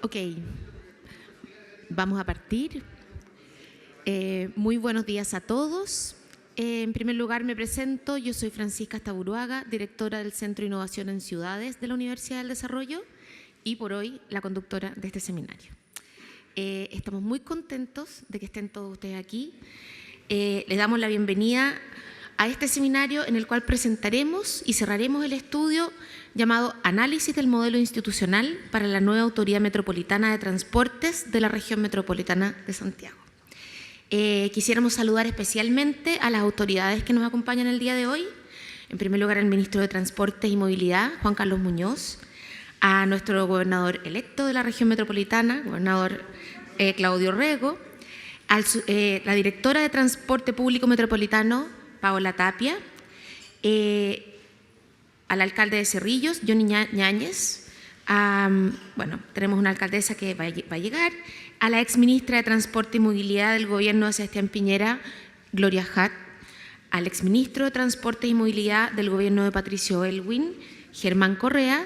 Ok, vamos a partir. Muy buenos días a todos. En primer lugar me presento, yo soy Francisca Astaburuaga, directora del Centro de Innovación en Ciudades de la Universidad del Desarrollo y por hoy la conductora de este seminario. Estamos muy contentos de que estén todos ustedes aquí. Les damos la bienvenida a este seminario en el cual presentaremos y cerraremos el estudio llamado Análisis del modelo institucional para la nueva Autoridad Metropolitana de Transportes de la Región Metropolitana de Santiago. Quisiéramos saludar especialmente a las autoridades que nos acompañan el día de hoy. En primer lugar, al Ministro de Transportes y Movilidad, Juan Carlos Muñoz, a nuestro gobernador electo de la Región Metropolitana, gobernador Claudio Rego, a la directora de Transporte Público Metropolitano, Paola Tapia, al alcalde de Cerrillos, Johnny Ñáñez, bueno, tenemos una alcaldesa que va a llegar, a la exministra de Transporte y Movilidad del Gobierno de Sebastián Piñera, Gloria Hatt, al exministro de Transporte y Movilidad del Gobierno de Patricio Aylwin, Germán Correa,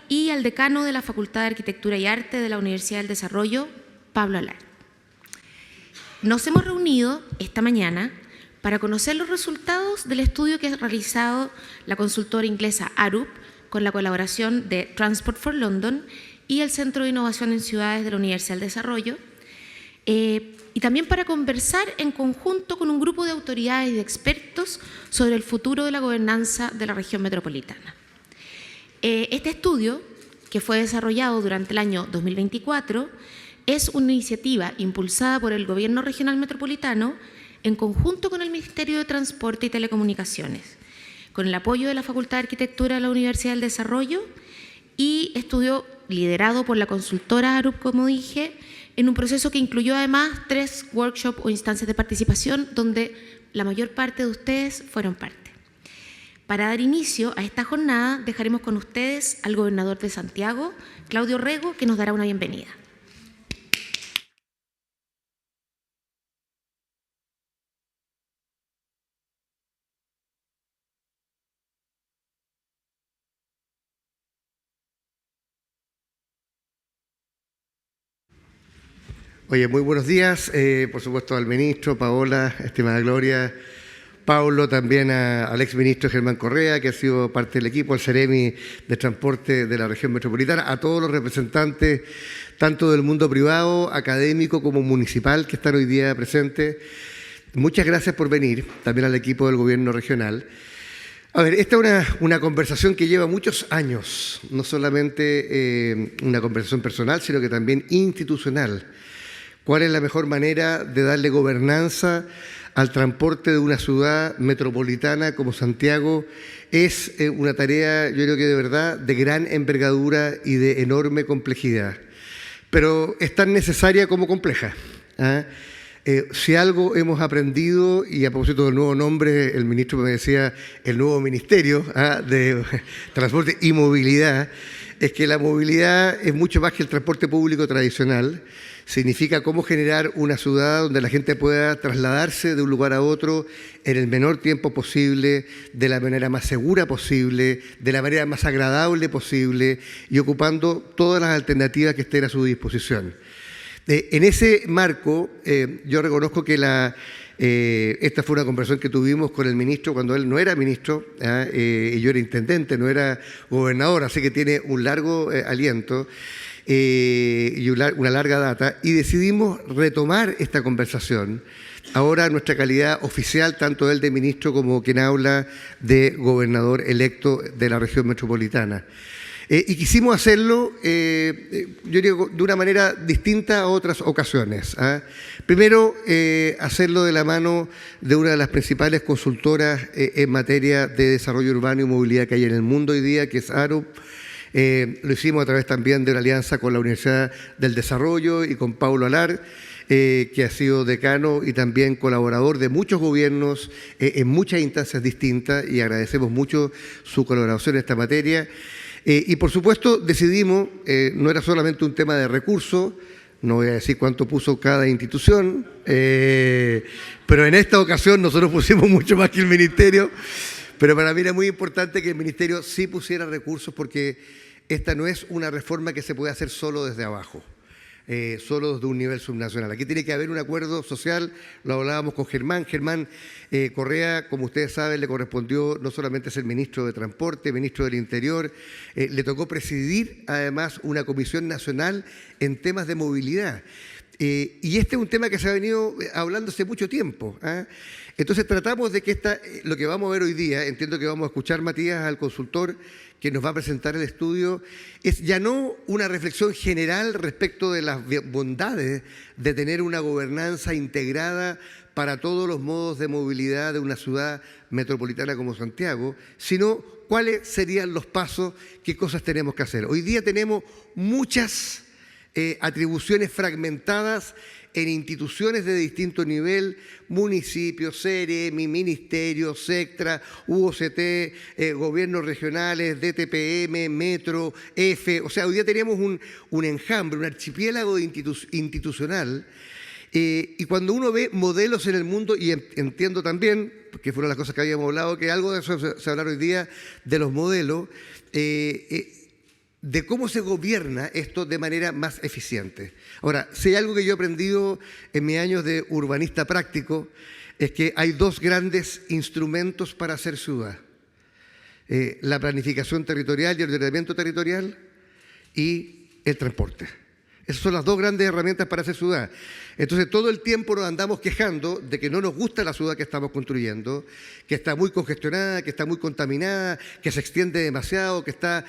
y al decano de la Facultad de Arquitectura y Arte de la Universidad del Desarrollo, Pablo Alar. Nos hemos reunido esta mañana para conocer los resultados del estudio que ha realizado la consultora inglesa Arup con la colaboración de Transport for London y el Centro de Innovación en Ciudades de la Universidad del Desarrollo, y también para conversar en conjunto con un grupo de autoridades y de expertos sobre el futuro de la gobernanza de la región metropolitana. Este estudio, que fue desarrollado durante el año 2024, es una iniciativa impulsada por el Gobierno Regional Metropolitano en conjunto con el Ministerio de Transporte y Telecomunicaciones, con el apoyo de la Facultad de Arquitectura de la Universidad del Desarrollo, y estudio liderado por la consultora Arup, como dije, en un proceso que incluyó además 3 workshops o instancias de participación donde la mayor parte de ustedes fueron parte. Para dar inicio a esta jornada dejaremos con ustedes al gobernador de Santiago, Claudio Rego, que nos dará una bienvenida. Oye, muy buenos días, por supuesto al ministro, Paola, estimada Gloria, Paulo, también al exministro Germán Correa, que ha sido parte del equipo, al Ceremi de Transporte de la región metropolitana, a todos los representantes, tanto del mundo privado, académico como municipal, que están hoy día presentes. Muchas gracias por venir, también al equipo del gobierno regional. A ver, esta es una conversación que lleva muchos años, no solamente una conversación personal, sino que también institucional. ¿Cuál es la mejor manera de darle gobernanza al transporte de una ciudad metropolitana como Santiago? Es una tarea, yo creo que de verdad, de gran envergadura y de enorme complejidad, pero es tan necesaria como compleja, ¿ah? Si algo hemos aprendido, y a propósito del nuevo nombre, el ministro me decía, el nuevo Ministerio de Transporte y Movilidad, es que la movilidad es mucho más que el transporte público tradicional. Significa cómo generar una ciudad donde la gente pueda trasladarse de un lugar a otro en el menor tiempo posible, de la manera más segura posible, de la manera más agradable posible y ocupando todas las alternativas que estén a su disposición. En ese marco, yo reconozco que esta fue una conversación que tuvimos con el ministro cuando él no era ministro, y yo era intendente, no era gobernador, así que tiene un largo aliento y una larga data, y decidimos retomar esta conversación, ahora en nuestra calidad oficial, tanto él de ministro como quien habla de gobernador electo de la región metropolitana. Y quisimos hacerlo, yo digo, de una manera distinta a otras ocasiones. Primero, hacerlo de la mano de una de las principales consultoras en materia de desarrollo urbano y movilidad que hay en el mundo hoy día, que es Arup. Lo hicimos a través también de una alianza con la Universidad del Desarrollo y con Pablo Alar, que ha sido decano y también colaborador de muchos gobiernos en muchas instancias distintas, y agradecemos mucho su colaboración en esta materia. Y por supuesto decidimos, no era solamente un tema de recursos, no voy a decir cuánto puso cada institución, pero en esta ocasión nosotros pusimos mucho más que el ministerio, pero para mí era muy importante que el ministerio sí pusiera recursos porque esta no es una reforma que se puede hacer solo desde abajo. Solo desde un nivel subnacional. Aquí tiene que haber un acuerdo social, lo hablábamos con Germán. Germán Correa, como ustedes saben, le correspondió no solamente ser ministro de Transporte, ministro del Interior, le tocó presidir además una comisión nacional en temas de movilidad. Y este es un tema que se ha venido hablando hace mucho tiempo. Entonces tratamos de que lo que vamos a ver hoy día, entiendo que vamos a escuchar, Matías, al consultor que nos va a presentar el estudio, es ya no una reflexión general respecto de las bondades de tener una gobernanza integrada para todos los modos de movilidad de una ciudad metropolitana como Santiago, sino cuáles serían los pasos, qué cosas tenemos que hacer. Hoy día tenemos muchas atribuciones fragmentadas en instituciones de distinto nivel, municipios, CEREMI, ministerios, SECTRA, UOCT, gobiernos regionales, DTPM, Metro, EFE. O sea, hoy día tenemos un enjambre, un archipiélago institucional. Y cuando uno ve modelos en el mundo, y entiendo también, que fueron las cosas que habíamos hablado, que algo de eso se hablará hoy día, de los modelos, de cómo se gobierna esto de manera más eficiente. Ahora, si hay algo que yo he aprendido en mis años de urbanista práctico, es que hay dos grandes instrumentos para hacer ciudad. La planificación territorial y el ordenamiento territorial y el transporte. Esas son las dos grandes herramientas para hacer ciudad. Entonces, todo el tiempo nos andamos quejando de que no nos gusta la ciudad que estamos construyendo, que está muy congestionada, que está muy contaminada, que se extiende demasiado, que está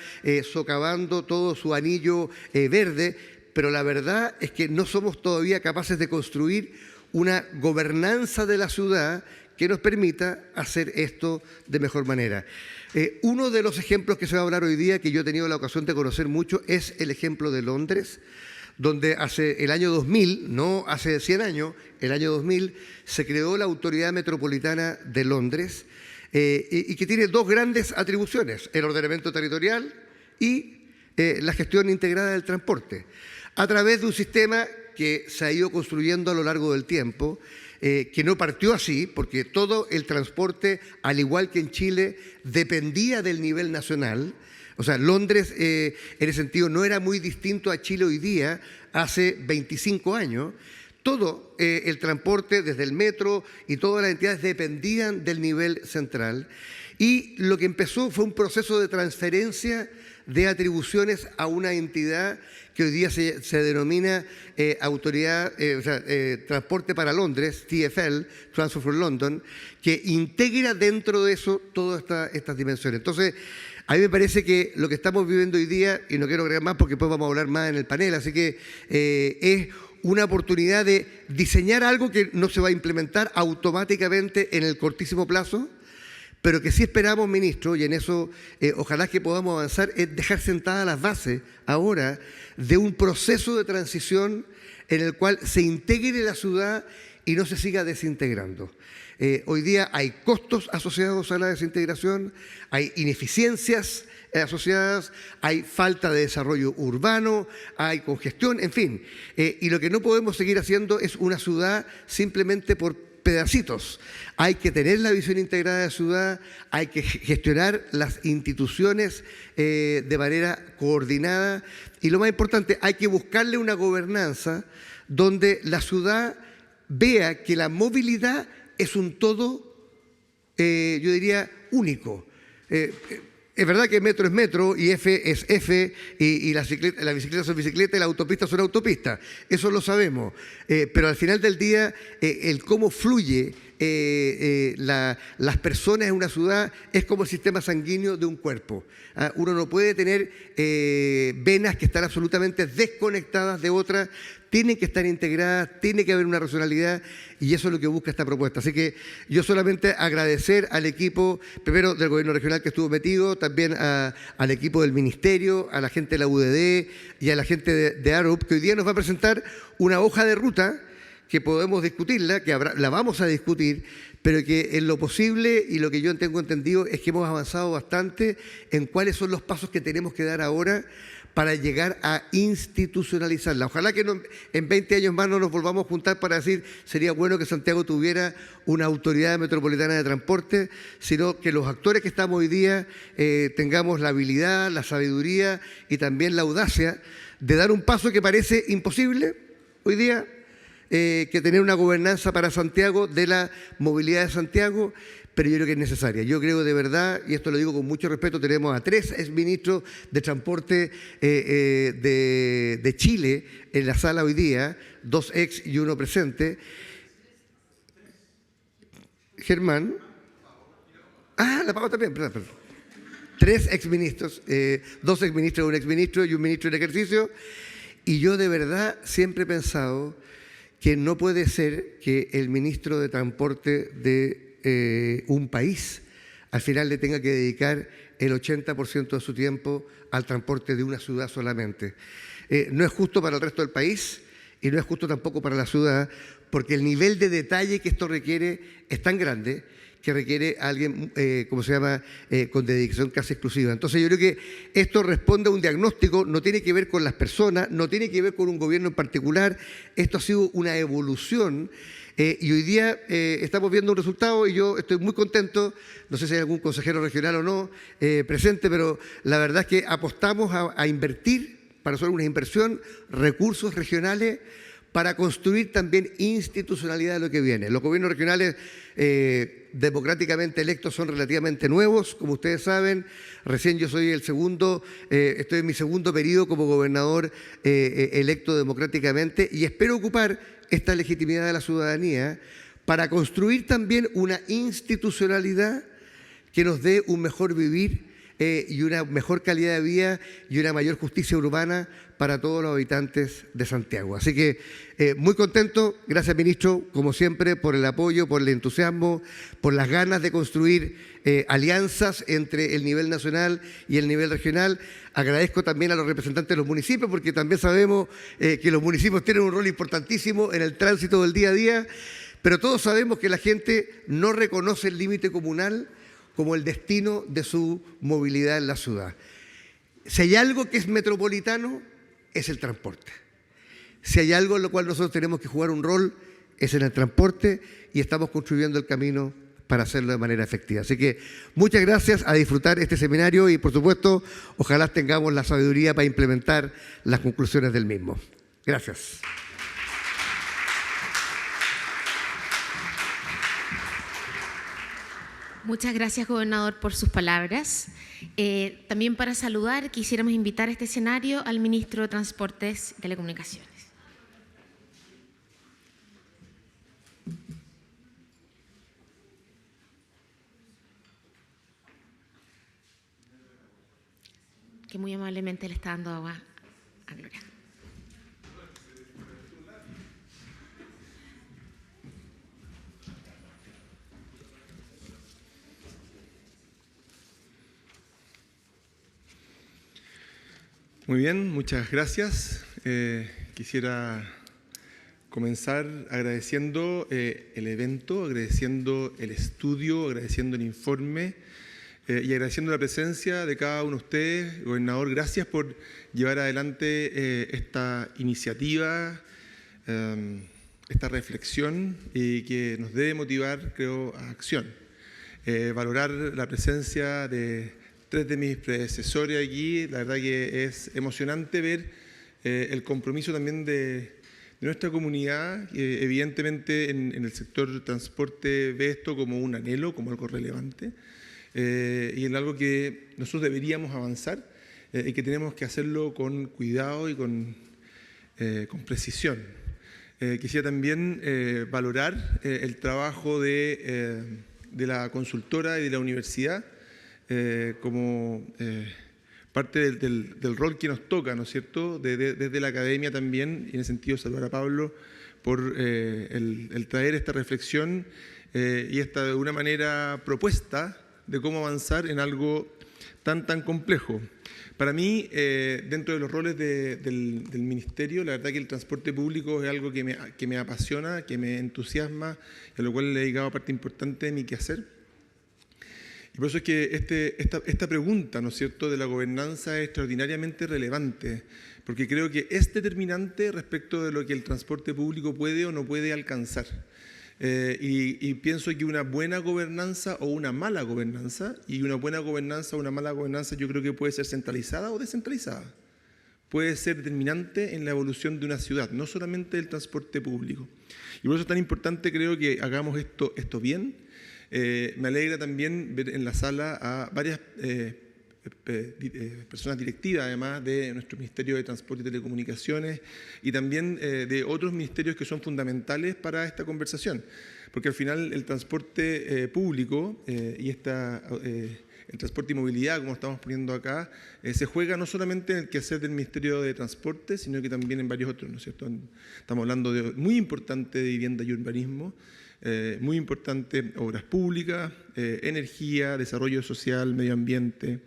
socavando todo su anillo verde, pero la verdad es que no somos todavía capaces de construir una gobernanza de la ciudad que nos permita hacer esto de mejor manera. Uno de los ejemplos que se va a hablar hoy día, que yo he tenido la ocasión de conocer mucho, es el ejemplo de Londres, donde hace el año 2000, no hace 100 años, el año 2000, se creó la Autoridad Metropolitana de Londres y que tiene dos grandes atribuciones, el ordenamiento territorial y la gestión integrada del transporte, a través de un sistema que se ha ido construyendo a lo largo del tiempo, que no partió así, porque todo el transporte, al igual que en Chile, dependía del nivel nacional. O sea, Londres, en ese sentido, no era muy distinto a Chile hoy día, hace 25 años. Todo el transporte, desde el metro y todas las entidades, dependían del nivel central. Y lo que empezó fue un proceso de transferencia de atribuciones a una entidad que hoy día se denomina Autoridad, Transporte para Londres, TfL, Transport for London, que integra dentro de eso todas estas dimensiones. Entonces, a mí me parece que lo que estamos viviendo hoy día, y no quiero agregar más porque después vamos a hablar más en el panel, así que es una oportunidad de diseñar algo que no se va a implementar automáticamente en el cortísimo plazo, pero que sí esperamos, ministro, y en eso ojalá que podamos avanzar, es dejar sentadas las bases ahora de un proceso de transición en el cual se integre la ciudad y no se siga desintegrando. Hoy día hay costos asociados a la desintegración, hay ineficiencias asociadas, hay falta de desarrollo urbano, hay congestión, en fin. Y lo que no podemos seguir haciendo es una ciudad simplemente por pedacitos. Hay que tener la visión integrada de ciudad, hay que gestionar las instituciones de manera coordinada y lo más importante, hay que buscarle una gobernanza donde la ciudad vea que la movilidad es un todo, yo diría, único. Es verdad que metro es metro y F es F y las bicicletas son bicicletas y las autopistas son autopistas. Eso lo sabemos. Pero al final del día, el cómo fluye las personas en una ciudad es como el sistema sanguíneo de un cuerpo. Uno no puede tener venas que están absolutamente desconectadas de otras, tienen que estar integradas, tiene que haber una racionalidad y eso es lo que busca esta propuesta. Así que yo solamente agradecer al equipo, primero del gobierno regional que estuvo metido, también al equipo del ministerio, a la gente de la UDD y a la gente de ARUP, que hoy día nos va a presentar una hoja de ruta que podemos discutirla, la vamos a discutir, pero que en lo posible y lo que yo tengo entendido es que hemos avanzado bastante en cuáles son los pasos que tenemos que dar ahora para llegar a institucionalizarla. Ojalá que en 20 años más no nos volvamos a juntar para decir sería bueno que Santiago tuviera una autoridad metropolitana de transporte, sino que los actores que estamos hoy día tengamos la habilidad, la sabiduría y también la audacia de dar un paso que parece imposible hoy día, que tener una gobernanza para Santiago, de la movilidad de Santiago, pero yo creo que es necesaria. Yo creo de verdad, y esto lo digo con mucho respeto, tenemos a 3 exministros de transporte de Chile en la sala hoy día, 2 ex y 1 presente. Germán. La Pau también, perdón. 3 exministros, 2 exministros, 1 exministro y 1 ministro en ejercicio. Y yo de verdad siempre he pensado que no puede ser que el ministro de Transporte de un país al final le tenga que dedicar el 80% de su tiempo al transporte de una ciudad solamente. No es justo para el resto del país y no es justo tampoco para la ciudad, porque el nivel de detalle que esto requiere es tan grande que requiere a alguien, con dedicación casi exclusiva. Entonces yo creo que esto responde a un diagnóstico, no tiene que ver con las personas, no tiene que ver con un gobierno en particular, esto ha sido una evolución y hoy día estamos viendo un resultado y yo estoy muy contento, no sé si hay algún consejero regional o no presente, pero la verdad es que apostamos a invertir, para hacer una inversión, recursos regionales, para construir también institucionalidad de lo que viene. Los gobiernos regionales democráticamente electos son relativamente nuevos, como ustedes saben. Recién yo soy estoy en mi segundo periodo como gobernador electo democráticamente y espero ocupar esta legitimidad de la ciudadanía para construir también una institucionalidad que nos dé un mejor vivir y una mejor calidad de vida y una mayor justicia urbana para todos los habitantes de Santiago. Así que muy contento, gracias ministro, como siempre, por el apoyo, por el entusiasmo, por las ganas de construir alianzas entre el nivel nacional y el nivel regional. Agradezco también a los representantes de los municipios, porque también sabemos que los municipios tienen un rol importantísimo en el tránsito del día a día, pero todos sabemos que la gente no reconoce el límite comunal como el destino de su movilidad en la ciudad. Si hay algo que es metropolitano, es el transporte. Si hay algo en lo cual nosotros tenemos que jugar un rol, es en el transporte y estamos construyendo el camino para hacerlo de manera efectiva. Así que muchas gracias, a disfrutar este seminario y por supuesto, ojalá tengamos la sabiduría para implementar las conclusiones del mismo. Gracias. Muchas gracias, gobernador, por sus palabras. También para saludar, quisiéramos invitar a este escenario al ministro de Transportes y Telecomunicaciones. Que muy amablemente le está dando agua a Gloria. Muy bien, muchas gracias. Quisiera comenzar agradeciendo el evento, agradeciendo el estudio, agradeciendo el informe y agradeciendo la presencia de cada uno de ustedes. Gobernador, gracias por llevar adelante esta iniciativa, esta reflexión y que nos debe motivar, creo, a acción. Valorar la presencia de 3 de mis predecesores aquí, la verdad que es emocionante ver el compromiso también de nuestra comunidad, que evidentemente en el sector transporte ve esto como un anhelo, como algo relevante, y en algo que nosotros deberíamos avanzar y que tenemos que hacerlo con cuidado y con precisión. Quisiera también valorar el trabajo de la consultora y de la universidad, como parte del rol que nos toca, ¿no es cierto?, desde la academia también, y en ese sentido saludar a Pablo por el traer esta reflexión y esta de una manera propuesta de cómo avanzar en algo tan complejo. Para mí, dentro de los roles del ministerio, la verdad que el transporte público es algo que me apasiona, que me entusiasma, y a lo cual le he dedicado parte importante de mi quehacer. Y por eso es que esta pregunta, ¿no es cierto?, de la gobernanza es extraordinariamente relevante, porque creo que es determinante respecto de lo que el transporte público puede o no puede alcanzar. Y pienso que una buena gobernanza o una mala gobernanza, y una buena gobernanza o una mala gobernanza yo creo que puede ser centralizada o descentralizada. Puede ser determinante en la evolución de una ciudad, no solamente del transporte público. Y por eso es tan importante, creo, que hagamos esto bien. Me alegra también ver en la sala a varias personas directivas, además de nuestro Ministerio de Transporte y Telecomunicaciones, y también de otros ministerios que son fundamentales para esta conversación. Porque al final el transporte público y el transporte y movilidad, como estamos poniendo acá, se juega no solamente en el quehacer del Ministerio de Transporte, sino que también en varios otros, ¿no es cierto? Estamos hablando de muy importante de vivienda y urbanismo, muy importante obras públicas, energía, desarrollo social, medio ambiente,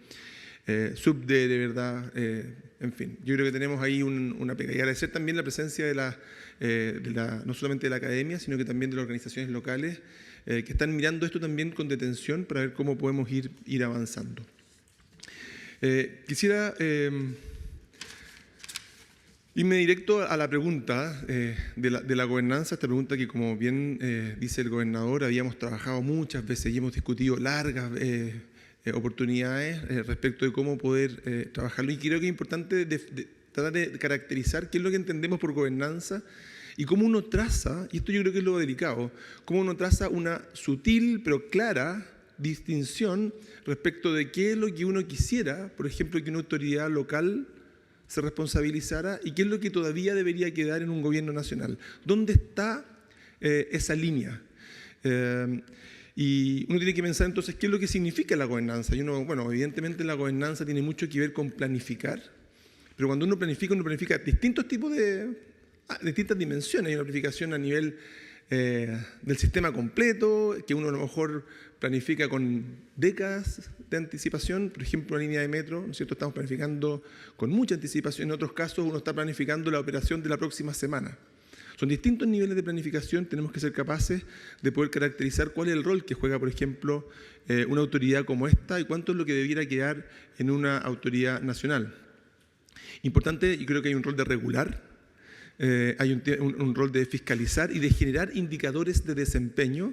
subde, de verdad, en fin. Yo creo que tenemos ahí una pega. Y agradecer también la presencia no solamente de la academia, sino que también de las organizaciones locales, que están mirando esto también con detención para ver cómo podemos ir avanzando. Quisiera irme directo a la pregunta de la gobernanza, esta pregunta que, como bien dice el gobernador, habíamos trabajado muchas veces y hemos discutido largas oportunidades respecto de cómo poder trabajarlo. Y creo que es importante tratar de caracterizar qué es lo que entendemos por gobernanza y cómo uno traza, y esto yo creo que es lo delicado, cómo uno traza una sutil pero clara distinción respecto de qué es lo que uno quisiera, por ejemplo, que una autoridad local se responsabilizara y qué es lo que todavía debería quedar en un gobierno nacional. ¿Dónde está esa línea? Y uno tiene que pensar entonces qué es lo que significa la gobernanza. Y bueno, evidentemente la gobernanza tiene mucho que ver con planificar, pero cuando uno planifica distintos tipos distintas dimensiones. Hay una planificación a nivel del sistema completo, que uno a lo mejor planifica con décadas de anticipación, por ejemplo, una línea de metro, ¿no es cierto? Estamos planificando con mucha anticipación. En otros casos uno está planificando la operación de la próxima semana. Son distintos niveles de planificación, tenemos que ser capaces de poder caracterizar cuál es el rol que juega, por ejemplo, una autoridad como esta y cuánto es lo que debiera quedar en una autoridad nacional. Importante, y creo que hay un rol de regular, hay un rol de fiscalizar y de generar indicadores de desempeño.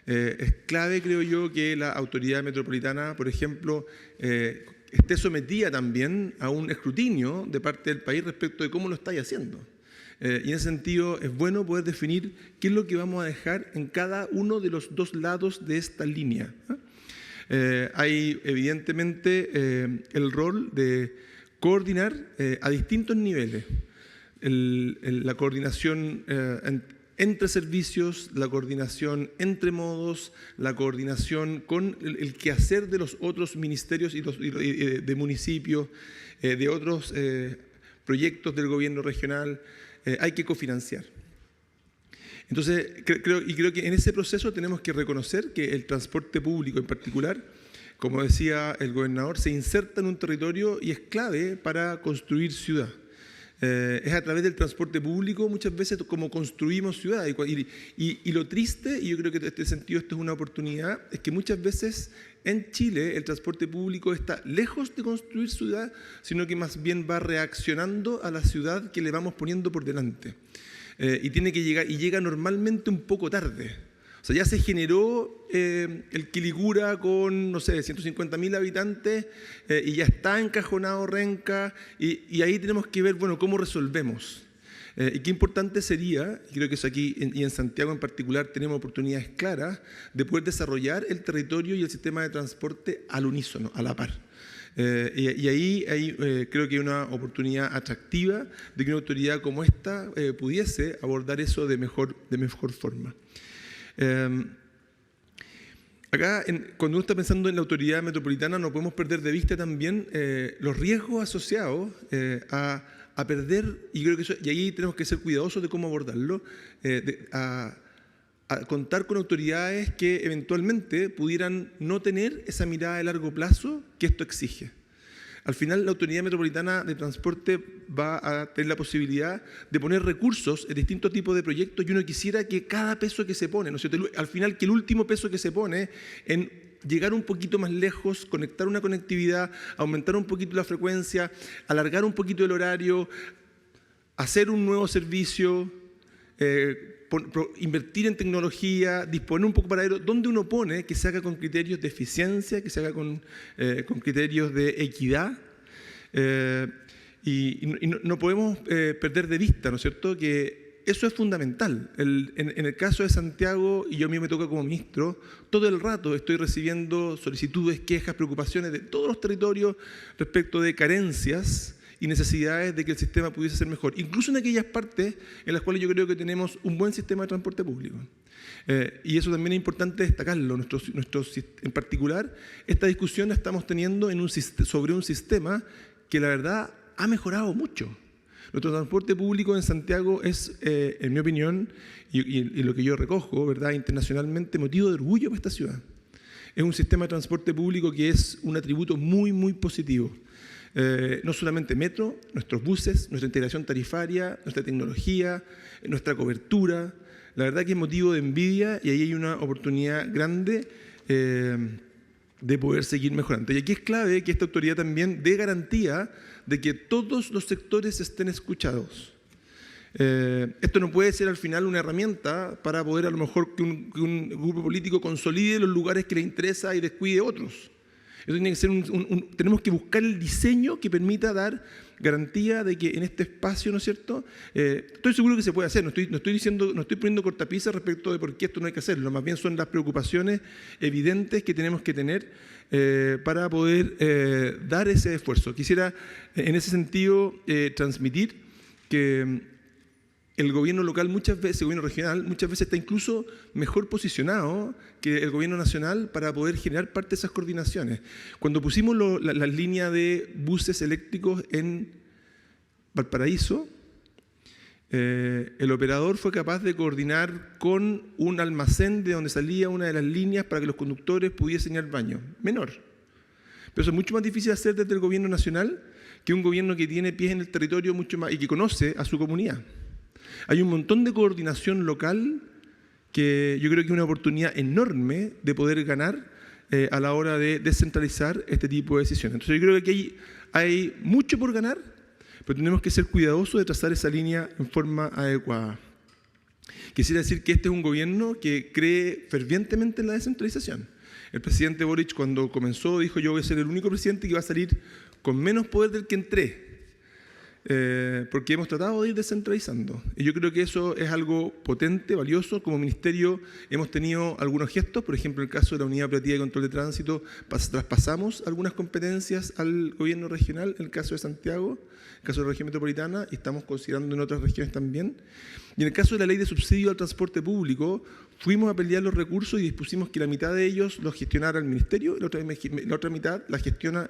Es clave, creo yo, que la autoridad metropolitana, por ejemplo, esté sometida también a un escrutinio de parte del país respecto de cómo lo estáis haciendo. Y en ese sentido es bueno poder definir qué es lo que vamos a dejar en cada uno de los dos lados de esta línea. Hay evidentemente el rol de coordinar a distintos niveles. La coordinación entre servicios, la coordinación entre modos, la coordinación con el quehacer de los otros ministerios y de municipios, de otros proyectos del gobierno regional. Hay que cofinanciar. Entonces, creo que en ese proceso tenemos que reconocer que el transporte público en particular, como decía el gobernador, se inserta en un territorio y es clave para construir ciudad. Es a través del transporte público muchas veces como construimos ciudad. Y lo triste, y yo creo que en este sentido esto es una oportunidad, es que muchas veces en Chile el transporte público está lejos de construir ciudad, sino que más bien va reaccionando a la ciudad que le vamos poniendo por delante. Y tiene que llegar, y llega normalmente un poco tarde. O sea, ya se generó el Quilicura con, no sé, 150.000 habitantes y ya está encajonado Renca y ahí tenemos que ver, bueno, cómo resolvemos. Y qué importante sería, y creo que eso aquí y en Santiago en particular tenemos oportunidades claras de poder desarrollar el territorio y el sistema de transporte al unísono, a la par. Y ahí creo que hay una oportunidad atractiva de que una autoridad como esta pudiese abordar eso de mejor forma. Acá, cuando uno está pensando en la autoridad metropolitana, no podemos perder de vista también los riesgos asociados a perder, y creo que y ahí tenemos que ser cuidadosos de cómo abordarlo, a contar con autoridades que eventualmente pudieran no tener esa mirada de largo plazo que esto exige. Al final, la Autoridad Metropolitana de Transporte va a tener la posibilidad de poner recursos en distintos tipos de proyectos y uno quisiera que cada peso que se pone, ¿no es cierto? Al final, que el último peso que se pone en llegar un poquito más lejos, conectar una conectividad, aumentar un poquito la frecuencia, alargar un poquito el horario, hacer un nuevo servicio, invertir en tecnología, disponer un poco para ello, donde uno pone que se haga con criterios de eficiencia, que se haga con criterios de equidad. Y no podemos perder de vista, ¿no es cierto?, que eso es fundamental. En el caso de Santiago, y yo a mí me toca como ministro, todo el rato estoy recibiendo solicitudes, quejas, preocupaciones de todos los territorios respecto de carencias y necesidades de que el sistema pudiese ser mejor, incluso en aquellas partes en las cuales yo creo que tenemos un buen sistema de transporte público. Y eso también es importante destacarlo. En particular, esta discusión la estamos teniendo sobre un sistema que la verdad ha mejorado mucho. Nuestro transporte público en Santiago es, en mi opinión, y lo que yo recojo, ¿verdad?, internacionalmente, motivo de orgullo para esta ciudad. Es un sistema de transporte público que es un atributo muy, muy positivo. No solamente metro, nuestros buses, nuestra integración tarifaria, nuestra tecnología, nuestra cobertura. La verdad que es motivo de envidia y ahí hay una oportunidad grande de poder seguir mejorando. Y aquí es clave que esta autoridad también dé garantía de que todos los sectores estén escuchados. Esto no puede ser al final una herramienta para poder a lo mejor que un grupo político consolide los lugares que le interesa y descuide otros. Eso tiene que ser tenemos que buscar el diseño que permita dar garantía de que en este espacio, ¿no es cierto? Estoy seguro que se puede hacer, no estoy poniendo cortapisas respecto de por qué esto no hay que hacerlo, más bien son las preocupaciones evidentes que tenemos que tener para poder dar ese esfuerzo. Quisiera en ese sentido transmitir que el gobierno local muchas veces, el gobierno regional muchas veces está incluso mejor posicionado que el gobierno nacional para poder generar parte de esas coordinaciones. Cuando pusimos las líneas de buses eléctricos en Valparaíso, el operador fue capaz de coordinar con un almacén de donde salía una de las líneas para que los conductores pudiesen ir al baño. Menor. Pero eso es mucho más difícil de hacer desde el gobierno nacional que un gobierno que tiene pies en el territorio mucho más y que conoce a su comunidad. Hay un montón de coordinación local que yo creo que es una oportunidad enorme de poder ganar a la hora de descentralizar este tipo de decisiones. Entonces yo creo que aquí hay mucho por ganar, pero tenemos que ser cuidadosos de trazar esa línea en forma adecuada. Quisiera decir que este es un gobierno que cree fervientemente en la descentralización. El presidente Boric, cuando comenzó, dijo: yo voy a ser el único presidente que va a salir con menos poder del que entré. Porque hemos tratado de ir descentralizando. Y yo creo que eso es algo potente, valioso. Como ministerio hemos tenido algunos gestos, por ejemplo, en el caso de la Unidad Operativa de Control de Tránsito, traspasamos algunas competencias al gobierno regional, en el caso de Santiago, en el caso de la región metropolitana, y estamos considerando en otras regiones también. Y en el caso de la ley de subsidio al transporte público, fuimos a pelear los recursos y dispusimos que la mitad de ellos los gestionara el ministerio y la otra mitad la gestiona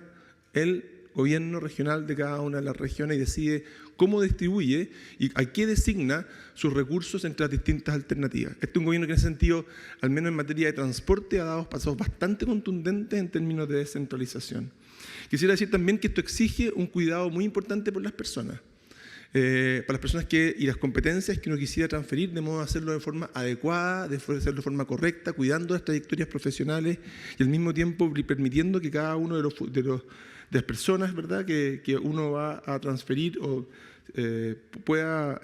el gobierno regional de cada una de las regiones y decide cómo distribuye y a qué designa sus recursos entre las distintas alternativas. Este es un gobierno que en ese sentido, al menos en materia de transporte, ha dado pasos bastante contundentes en términos de descentralización. Quisiera decir también que esto exige un cuidado muy importante por las personas. Para las personas y las competencias que uno quisiera transferir, de modo de hacerlo de forma adecuada, de hacerlo de forma correcta, cuidando las trayectorias profesionales y al mismo tiempo permitiendo que cada uno de las personas, ¿verdad?, que uno va a transferir o pueda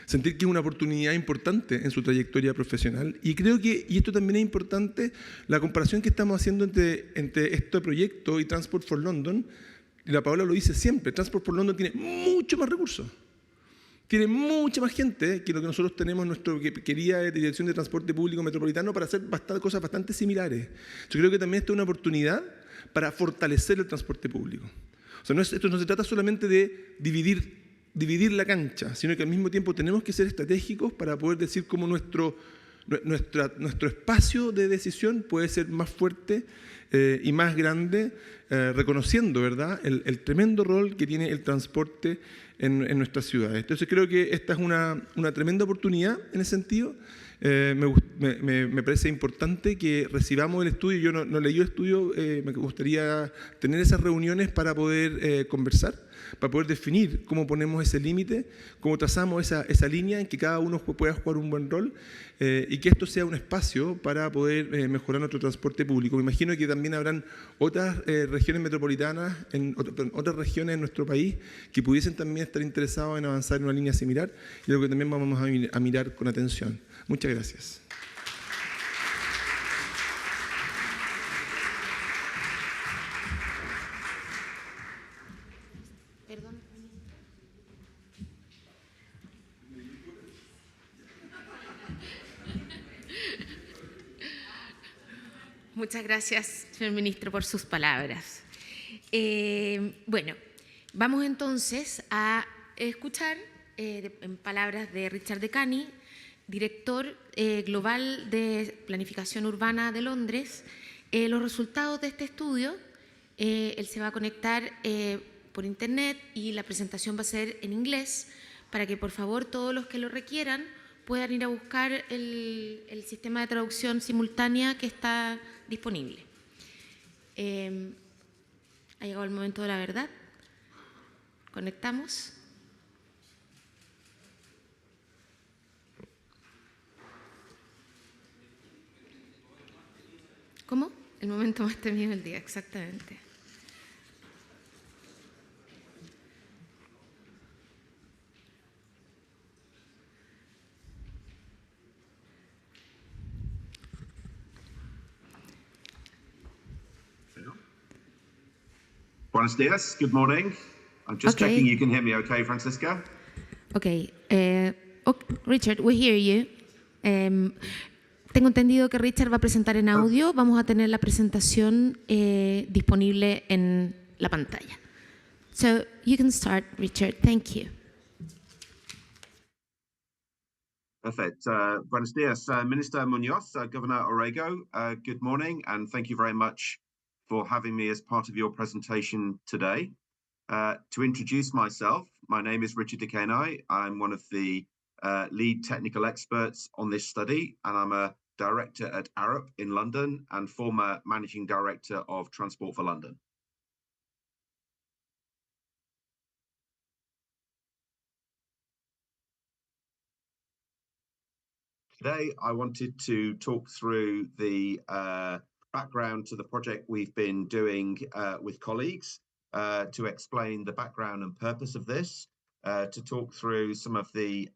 sentir que es una oportunidad importante en su trayectoria profesional. Y creo que, y esto también es importante, la comparación que estamos haciendo entre este proyecto y Transport for London. La Paola lo dice siempre: Transport for London tiene mucho más recursos, tiene mucha más gente que lo que nosotros tenemos en nuestra querida Dirección de Transporte Público Metropolitano para hacer cosas bastante similares. Yo creo que también esto es una oportunidad para fortalecer el transporte público. O sea, esto no se trata solamente de dividir la cancha, sino que al mismo tiempo tenemos que ser estratégicos para poder decir cómo nuestro espacio de decisión puede ser más fuerte y más grande, reconociendo, ¿verdad?, el tremendo rol que tiene el transporte en nuestras ciudades. Entonces creo que esta es una tremenda oportunidad en ese sentido. Me parece importante que recibamos el estudio. Yo no leí el estudio, me gustaría tener esas reuniones para poder conversar, para poder definir cómo ponemos ese límite, cómo trazamos esa línea en que cada uno pueda jugar un buen rol, y que esto sea un espacio para poder mejorar nuestro transporte público. Me imagino que también habrán otras regiones metropolitanas, otras regiones en nuestro país que pudiesen también estar interesados en avanzar en una línea similar, y lo que también vamos a mirar con atención. Muchas gracias. Muchas gracias, señor ministro, por sus palabras. Bueno, vamos entonces a escuchar, en palabras de Richard Decani, director global de Planificación Urbana de Londres, los resultados de este estudio. Él se va a conectar por internet y la presentación va a ser en inglés para que, por favor, todos los que lo requieran puedan ir a buscar el sistema de traducción simultánea que está disponible. Ha llegado el momento de la verdad. Conectamos. ¿Cómo? El momento más temido del día, exactamente. Buenos dias, good morning. I'm just checking you can hear me okay, Francisca? Okay, Richard, we hear you. Tengo entendido que Richard va a presentar en audio. Vamos a tener la presentación disponible en la pantalla. So you can start, Richard. Thank you. Perfect. Buenos dias, Minister Munoz, Governor Orrego. Good morning, and thank you very much for having me as part of your presentation today. To introduce myself, my name is Richard Decani. I'm one of the lead technical experts on this study, and I'm a director at Arup in London and former managing director of Transport for London. Today, I wanted to talk through the background to the project we've been doing with colleagues, to explain the background and purpose of this, to talk through some of the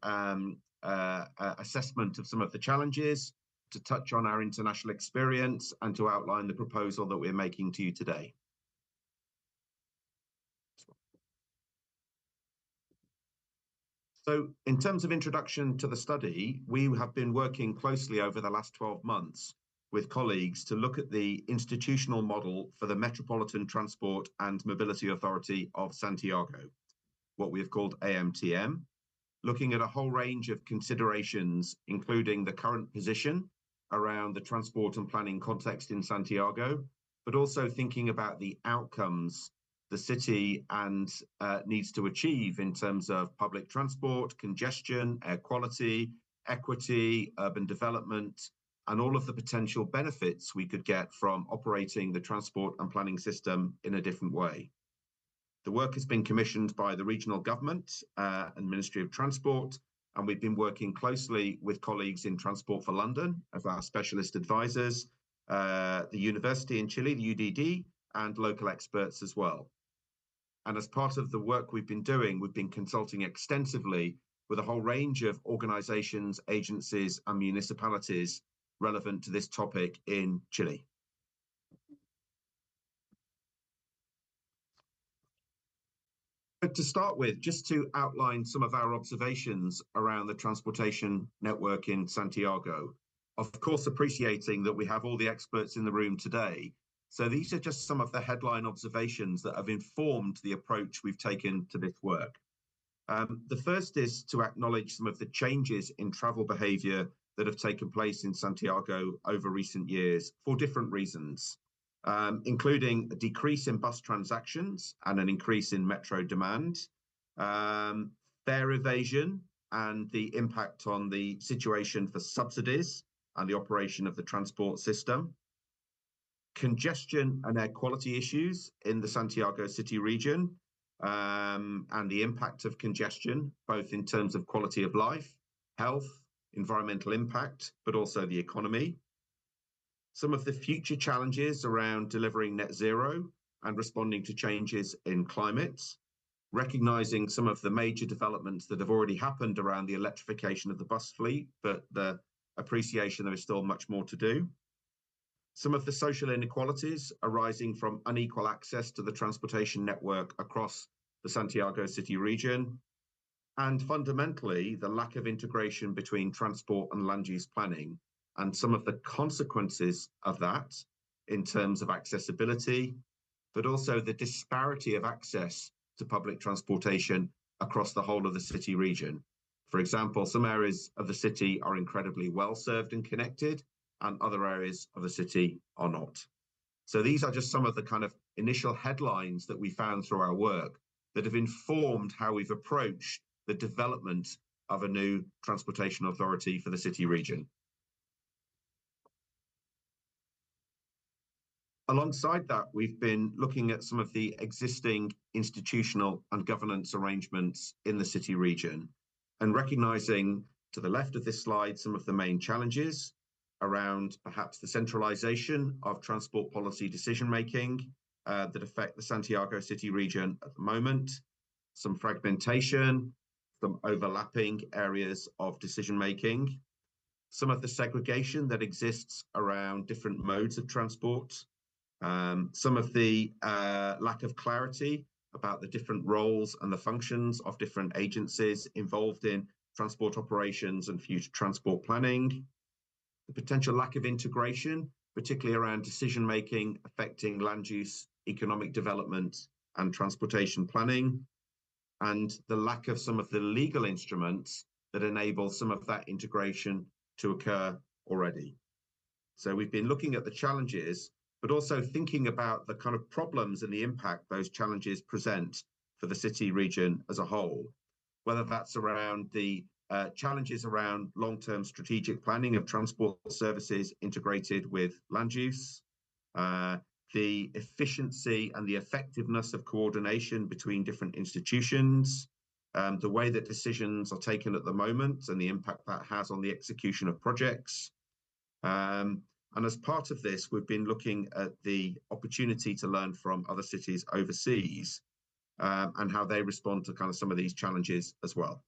assessment of some of the challenges, to touch on our international experience, and to outline the proposal that we're making to you today. So in terms of introduction to the study, we have been working closely over the last 12 months with colleagues to look at the institutional model for the Metropolitan Transport and Mobility Authority of Santiago, what we have called AMTM, looking at a whole range of considerations, including the current position around the transport and planning context in Santiago, but also thinking about the outcomes the city needs to achieve in terms of public transport, congestion, air quality, equity, urban development, and all of the potential benefits we could get from operating the transport and planning system in a different way. The work has been commissioned by the regional government and Ministry of Transport, and we've been working closely with colleagues in Transport for London as our specialist advisors, the university in Chile, the UDD, and local experts as well. And as part of the work we've been doing, we've been consulting extensively with a whole range of organizations, agencies, and municipalities relevant to this topic in Chile. But to start with, just to outline some of our observations around the transportation network in Santiago, of course, appreciating that we have all the experts in the room today. So these are just some of the headline observations that have informed the approach we've taken to this work. The first is to acknowledge some of the changes in travel behavior that have taken place in Santiago over recent years for different reasons, including a decrease in bus transactions and an increase in metro demand, fare evasion and the impact on the situation for subsidies and the operation of the transport system, congestion and air quality issues in the Santiago City region, and the impact of congestion, both in terms of quality of life, health, environmental impact, but also the economy. Some of the future challenges around delivering net zero and responding to changes in climate, recognizing some of the major developments that have already happened around the electrification of the bus fleet, but the appreciation there is still much more to do. Some of the social inequalities arising from unequal access to the transportation network across the Santiago City region, and fundamentally, the lack of integration between transport and land use planning, and some of the consequences of that in terms of accessibility, but also the disparity of access to public transportation across the whole of the city region. For example, some areas of the city are incredibly well served and connected, and other areas of the city are not. So these are just some of the kind of initial headlines that we found through our work that have informed how we've approached the development of a new transportation authority for the city region. Alongside that, we've been looking at some of the existing institutional and governance arrangements in the city region, and recognizing to the left of this slide some of the main challenges around perhaps the centralization of transport policy decision-making that affect the Santiago City region at the moment, some fragmentation, some overlapping areas of decision-making, some of the segregation that exists around different modes of transport, some of the lack of clarity about the different roles and the functions of different agencies involved in transport operations and future transport planning, the potential lack of integration, particularly around decision-making affecting land use, economic development, and transportation planning, and the lack of some of the legal instruments that enable some of that integration to occur already. So we've been looking at the challenges, but also thinking about the kind of problems and the impact those challenges present for the city region as a whole, whether that's around the challenges around long-term strategic planning of transport services integrated with land use, the efficiency and the effectiveness of coordination between different institutions, the way that decisions are taken at the moment and the impact that has on the execution of projects. And as part of this, we've been looking at the opportunity to learn from other cities overseas and how they respond to kind of some of these challenges as well.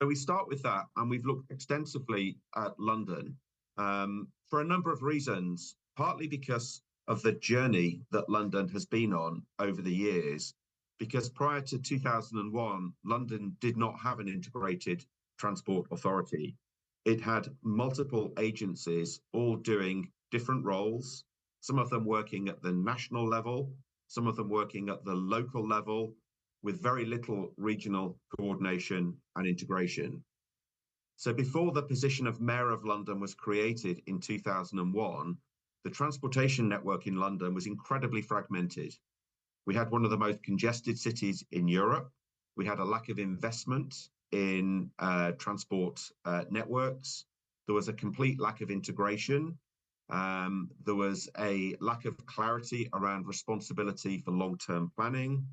So we start with that, and we've looked extensively at London for a number of reasons, partly because of the journey that London has been on over the years, because prior to 2001, London did not have an integrated transport authority. It had multiple agencies all doing different roles, some of them working at the national level, some of them working at the local level, with very little regional coordination and integration. So before the position of Mayor of London was created in 2001, the transportation network in London was incredibly fragmented. We had one of the most congested cities in Europe. We had a lack of investment in transport networks. There was a complete lack of integration. There was a lack of clarity around responsibility for long-term planning.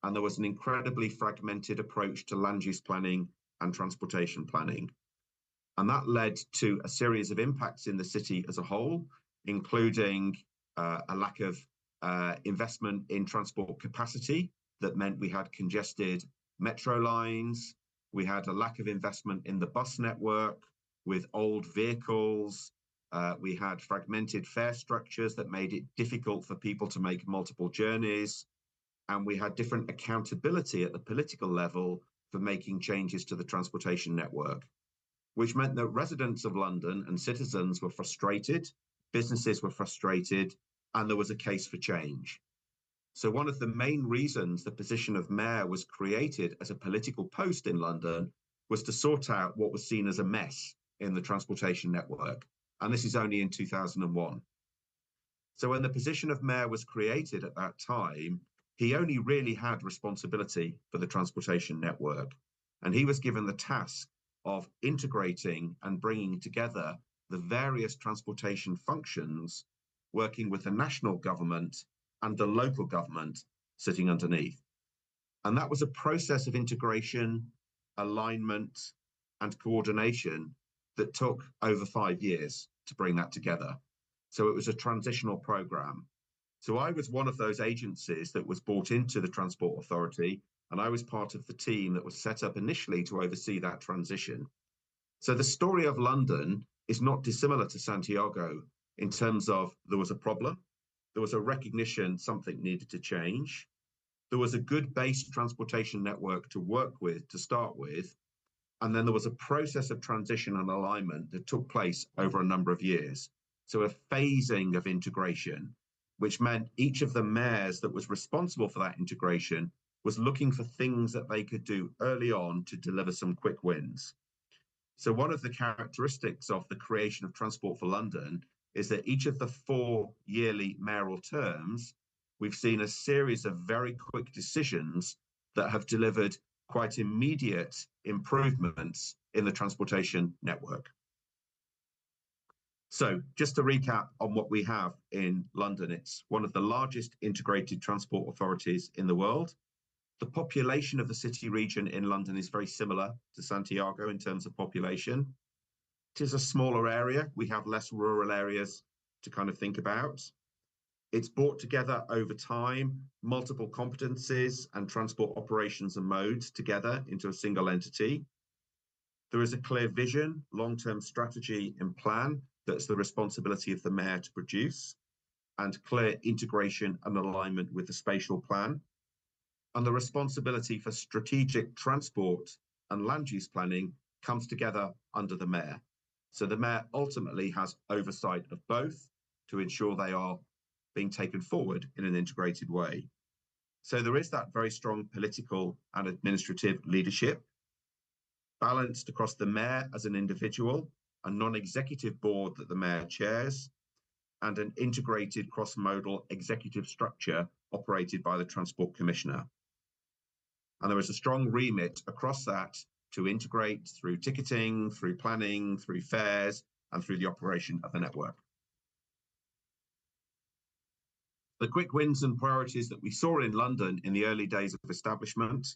And there was an incredibly fragmented approach to land use planning and transportation planning. And that led to a series of impacts in the city as a whole, including a lack of investment in transport capacity. That meant we had congested metro lines. We had a lack of investment in the bus network with old vehicles. We had fragmented fare structures that made it difficult for people to make multiple journeys. And we had different accountability at the political level for making changes to the transportation network, which meant that residents of London and citizens were frustrated, businesses were frustrated, and there was a case for change. So one of the main reasons the position of mayor was created as a political post in London was to sort out what was seen as a mess in the transportation network. And this is only in 2001. So when the position of mayor was created at that time, he only really had responsibility for the transportation network. And he was given the task of integrating and bringing together the various transportation functions, working with the national government and the local government sitting underneath. And that was a process of integration, alignment, and coordination that took over 5 years to bring that together. So it was a transitional program. So I was one of those agencies that was brought into the Transport Authority, and I was part of the team that was set up initially to oversee that transition. So the story of London is not dissimilar to Santiago in terms of there was a problem, there was a recognition something needed to change, there was a good base transportation network to work with to start with, and then there was a process of transition and alignment that took place over a number of years. So a phasing of integration, which meant each of the mayors that was responsible for that integration was looking for things that they could do early on to deliver some quick wins. So one of the characteristics of the creation of Transport for London is that each of the 4 yearly mayoral terms, we've seen a series of very quick decisions that have delivered quite immediate improvements in the transportation network. So just to recap on what we have in London, it's one of the largest integrated transport authorities in the world. The population of the city region in London is very similar to Santiago in terms of population. It is a smaller area. We have less rural areas to kind of think about. It's brought together over time, multiple competencies and transport operations and modes together into a single entity. There is a clear vision, long-term strategy and plan that's the responsibility of the mayor to produce, and clear integration and alignment with the spatial plan. And the responsibility for strategic transport and land use planning comes together under the mayor. So the mayor ultimately has oversight of both to ensure they are being taken forward in an integrated way. So there is that very strong political and administrative leadership, balanced across the mayor as an individual, a non-executive board that the mayor chairs, and an integrated cross-modal executive structure operated by the Transport Commissioner. And there is a strong remit across that to integrate through ticketing, through planning, through fares, and through the operation of the network. The quick wins and priorities that we saw in London in the early days of establishment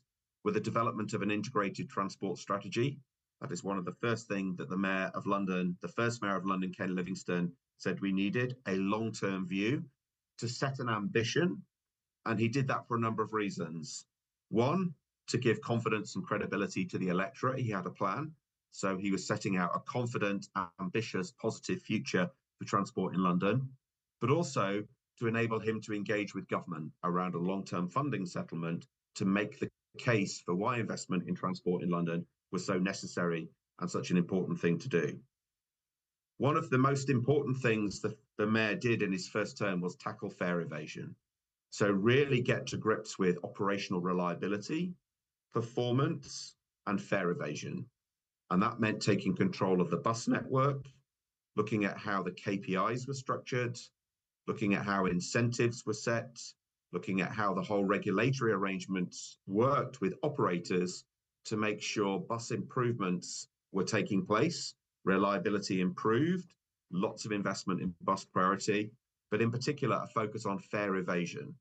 were the development of an integrated transport strategy. That is one of the first things that the Mayor of London, the first Mayor of London, Ken Livingstone, said we needed a long-term view to set an ambition. And he did that for a number of reasons. One, to give confidence and credibility to the electorate. He had a plan. So he was setting out a confident, ambitious, positive future for transport in London, but also to enable him to engage with government around a long-term funding settlement to make the case for why investment in transport in London was so necessary and such an important thing to do. One of the most important things that the mayor did in his first term was tackle fare evasion. So really get to grips with operational reliability, performance, and fare evasion. And that meant taking control of the bus network, looking at how the KPIs were structured, looking at how incentives were set, looking at how the whole regulatory arrangements worked with operators to make sure bus improvements were taking place, reliability improved, lots of investment in bus priority, but in particular, a focus on fare evasion.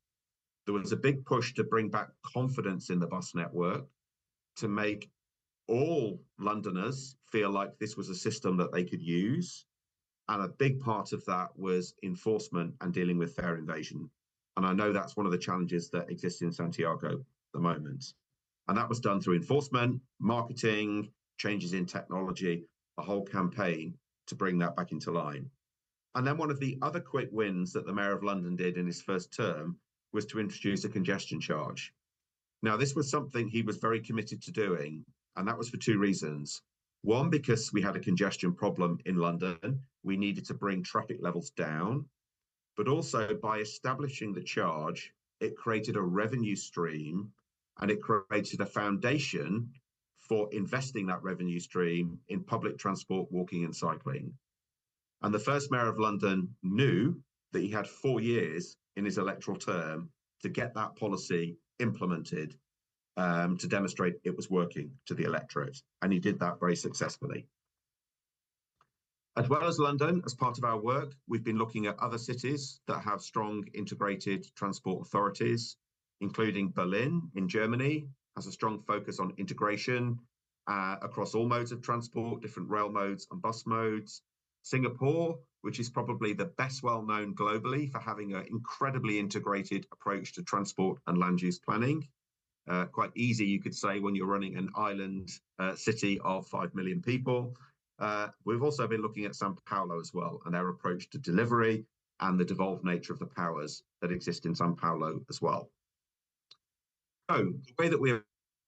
There was a big push to bring back confidence in the bus network, to make all Londoners feel like this was a system that they could use. And a big part of that was enforcement and dealing with fare evasion. And I know that's one of the challenges that exists in Santiago at the moment. And that was done through enforcement, marketing, changes in technology, a whole campaign to bring that back into line. And then one of the other quick wins that the Mayor of London did in his first term was to introduce a congestion charge. Now, this was something he was very committed to doing, and that was for two reasons. One, because we had a congestion problem in London, we needed to bring traffic levels down, but also by establishing the charge, it created a revenue stream and it created a foundation for investing that revenue stream in public transport, walking and cycling. And the first Mayor of London knew that he had 4 years in his electoral term to get that policy implemented to demonstrate it was working to the electorate. And he did that very successfully. As well as London, as part of our work, we've been looking at other cities that have strong integrated transport authorities, including Berlin in Germany, has a strong focus on integration across all modes of transport, different rail modes and bus modes. Singapore, which is probably the best well-known globally for having an incredibly integrated approach to transport and land use planning. Quite easy, you could say, when you're running an island city of 5 million people. We've also been looking at Sao Paulo as well, and their approach to delivery and the devolved nature of the powers that exist in Sao Paulo as well. So the way that we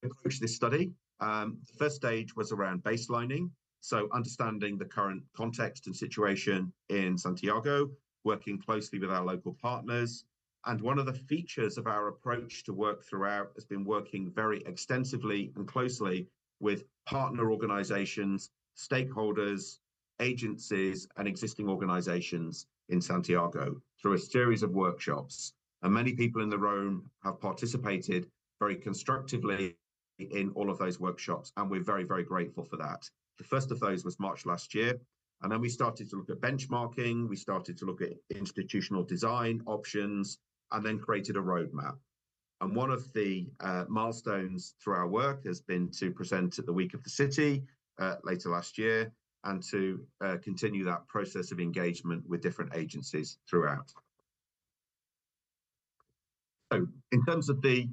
approached this study, the first stage was around baselining. So understanding the current context and situation in Santiago, working closely with our local partners. And one of the features of our approach to work throughout has been working very extensively and closely with partner organizations, stakeholders, agencies, and existing organizations in Santiago through a series of workshops. And many people in the room have participated very constructively in all of those workshops, and we're very, very grateful for that. The first of those was March last year, and then we started to look at benchmarking, we started to look at institutional design options, and then created a roadmap. And one of the milestones through our work has been to present at the Week of the City later last year, and to continue that process of engagement with different agencies throughout. So in terms of the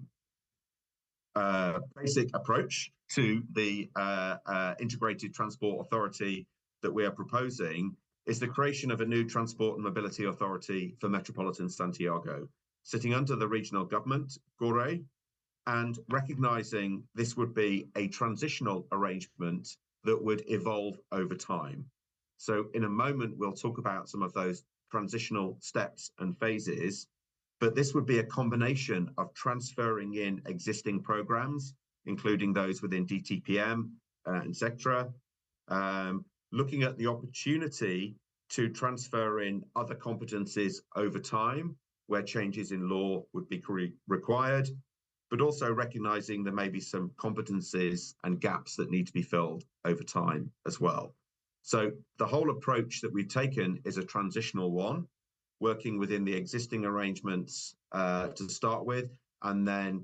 basic approach to the integrated transport authority that we are proposing is the creation of a new transport and mobility authority for Metropolitan Santiago, sitting under the regional government, GORE, and recognizing this would be a transitional arrangement that would evolve over time. So in a moment, we'll talk about some of those transitional steps and phases, but this would be a combination of transferring in existing programs, including those within DTPM, etc., looking at the opportunity to transfer in other competencies over time, where changes in law would be required, but also recognizing there may be some competencies and gaps that need to be filled over time as well. So the whole approach that we've taken is a transitional one, working within the existing arrangements to start with, and then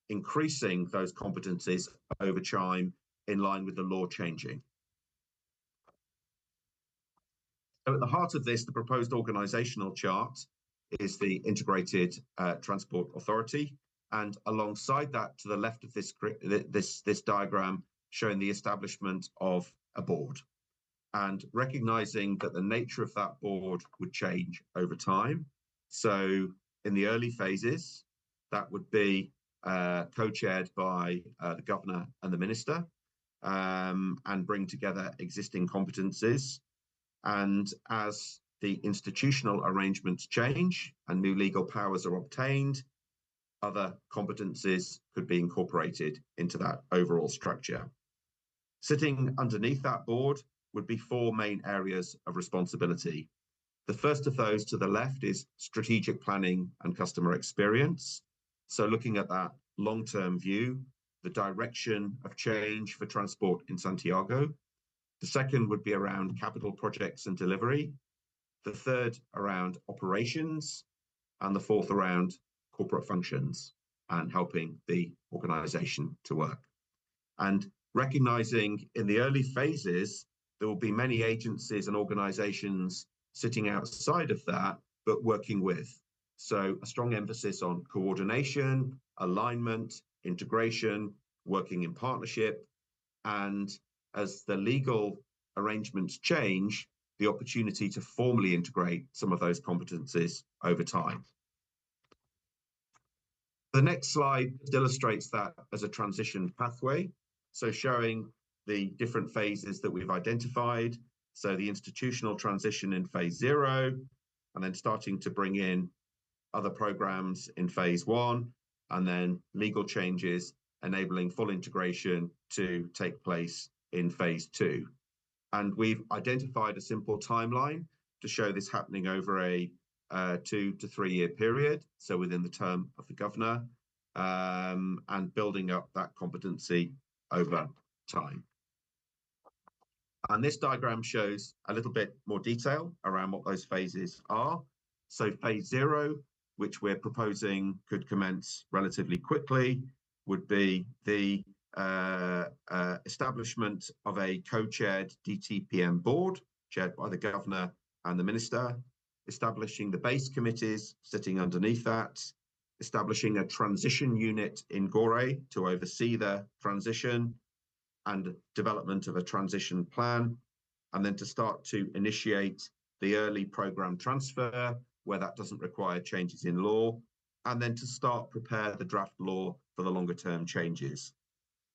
increasing those competencies over time in line with the law changing. So at the heart of this, the proposed organizational chart is the Integrated Transport Authority. And alongside that, to the left of this diagram, showing the establishment of a board. And recognizing that the nature of that board would change over time. So in the early phases, that would be co-chaired by the governor and the minister, and bring together existing competencies. And as the institutional arrangements change and new legal powers are obtained, other competencies could be incorporated into that overall structure. Sitting underneath that board would be four main areas of responsibility. The first of those to the left is strategic planning and customer experience. So looking at that long-term view, the direction of change for transport in Santiago. The second would be around capital projects and delivery. The third around operations, and the fourth around corporate functions and helping the organization to work. And recognizing in the early phases, there will be many agencies and organizations sitting outside of that, but working with. So a strong emphasis on coordination, alignment, integration, working in partnership, and as the legal arrangements change, the opportunity to formally integrate some of those competencies over time. The next slide illustrates that as a transition pathway. So showing the different phases that we've identified. So the institutional transition in phase 0, and then starting to bring in other programs in phase 1, and then legal changes enabling full integration to take place in phase 2. And we've identified a simple timeline to show this happening over a 2 to 3 year period, so within the term of the governor, and building up that competency over time. And this diagram shows a little bit more detail around what those phases are. So phase 0, which we're proposing could commence relatively quickly, would be the establishment of a co-chaired DTPM board, chaired by the governor and the minister, establishing the base committees sitting underneath that, establishing a transition unit in Gorée to oversee the transition and development of a transition plan, and then to start to initiate the early program transfer where that doesn't require changes in law, and then to start prepare the draft law for the longer term changes.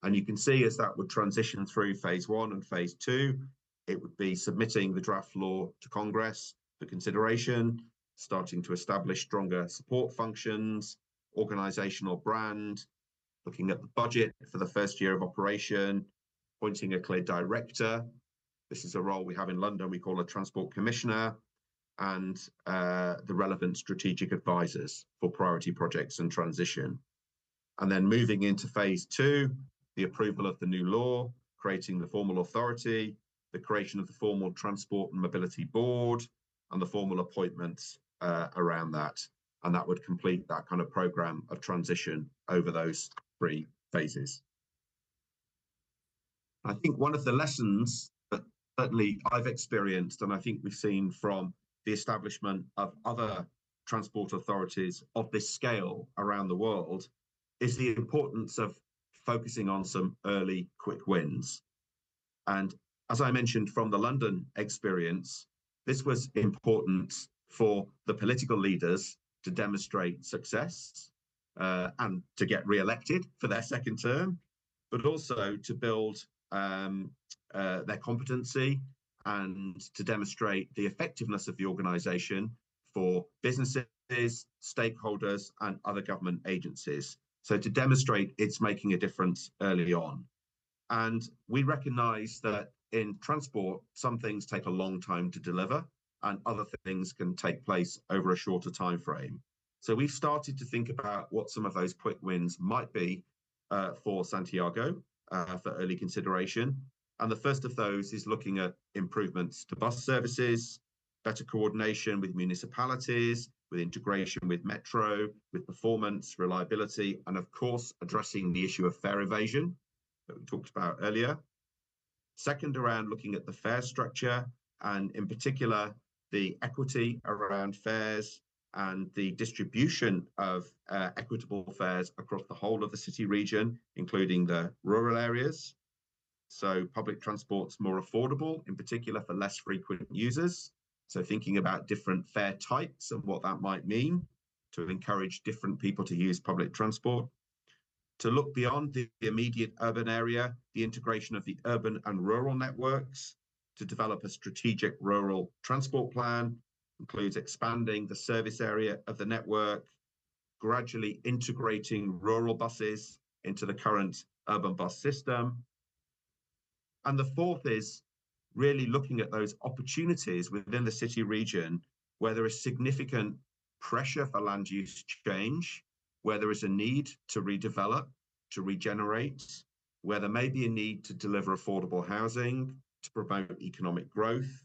And you can see as that would transition through phase 1 and phase 2, it would be submitting the draft law to Congress for consideration, starting to establish stronger support functions, organizational brand, looking at the budget for the first year of operation, appointing a clear director. This is a role we have in London, we call a transport commissioner, and the relevant strategic advisors for priority projects and transition. And then moving into phase 2, the approval of the new law, creating the formal authority, the creation of the formal transport and mobility board, and the formal appointments around that. And that would complete that kind of program of transition over those 3 phases. I think one of the lessons that certainly I've experienced, and I think we've seen from the establishment of other transport authorities of this scale around the world, is the importance of focusing on some early quick wins. And as I mentioned from the London experience, this was important for the political leaders to demonstrate success and to get re-elected for their second term, but also to build their competency and to demonstrate the effectiveness of the organization for businesses, stakeholders, and other government agencies. So to demonstrate it's making a difference early on. And we recognize that in transport, some things take a long time to deliver and other things can take place over a shorter time frame. So we've started to think about what some of those quick wins might be for Santiago for early consideration. And the first of those is looking at improvements to bus services, better coordination with municipalities, with integration with metro, with performance, reliability, and of course, addressing the issue of fare evasion that we talked about earlier. Second, around looking at the fare structure, and in particular, the equity around fares and the distribution of equitable fares across the whole of the city region, including the rural areas. So public transport's more affordable, in particular for less frequent users. So thinking about different fare types and what that might mean to encourage different people to use public transport. To look beyond the immediate urban area, the integration of the urban and rural networks, to develop a strategic rural transport plan, includes expanding the service area of the network, gradually integrating rural buses into the current urban bus system. And the fourth is really looking at those opportunities within the city region where there is significant pressure for land use change, where there is a need to redevelop, to regenerate, where there may be a need to deliver affordable housing, to promote economic growth,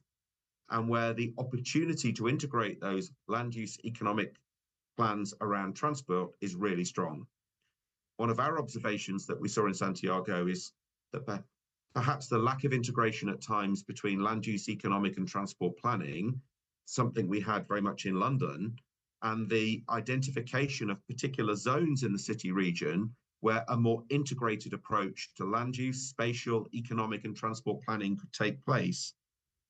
and where the opportunity to integrate those land use economic plans around transport is really strong. One of our observations that we saw in Santiago is that perhaps the lack of integration at times between land use economic and transport planning, something we had very much in London, and the identification of particular zones in the city region where a more integrated approach to land use, spatial, economic, and transport planning could take place,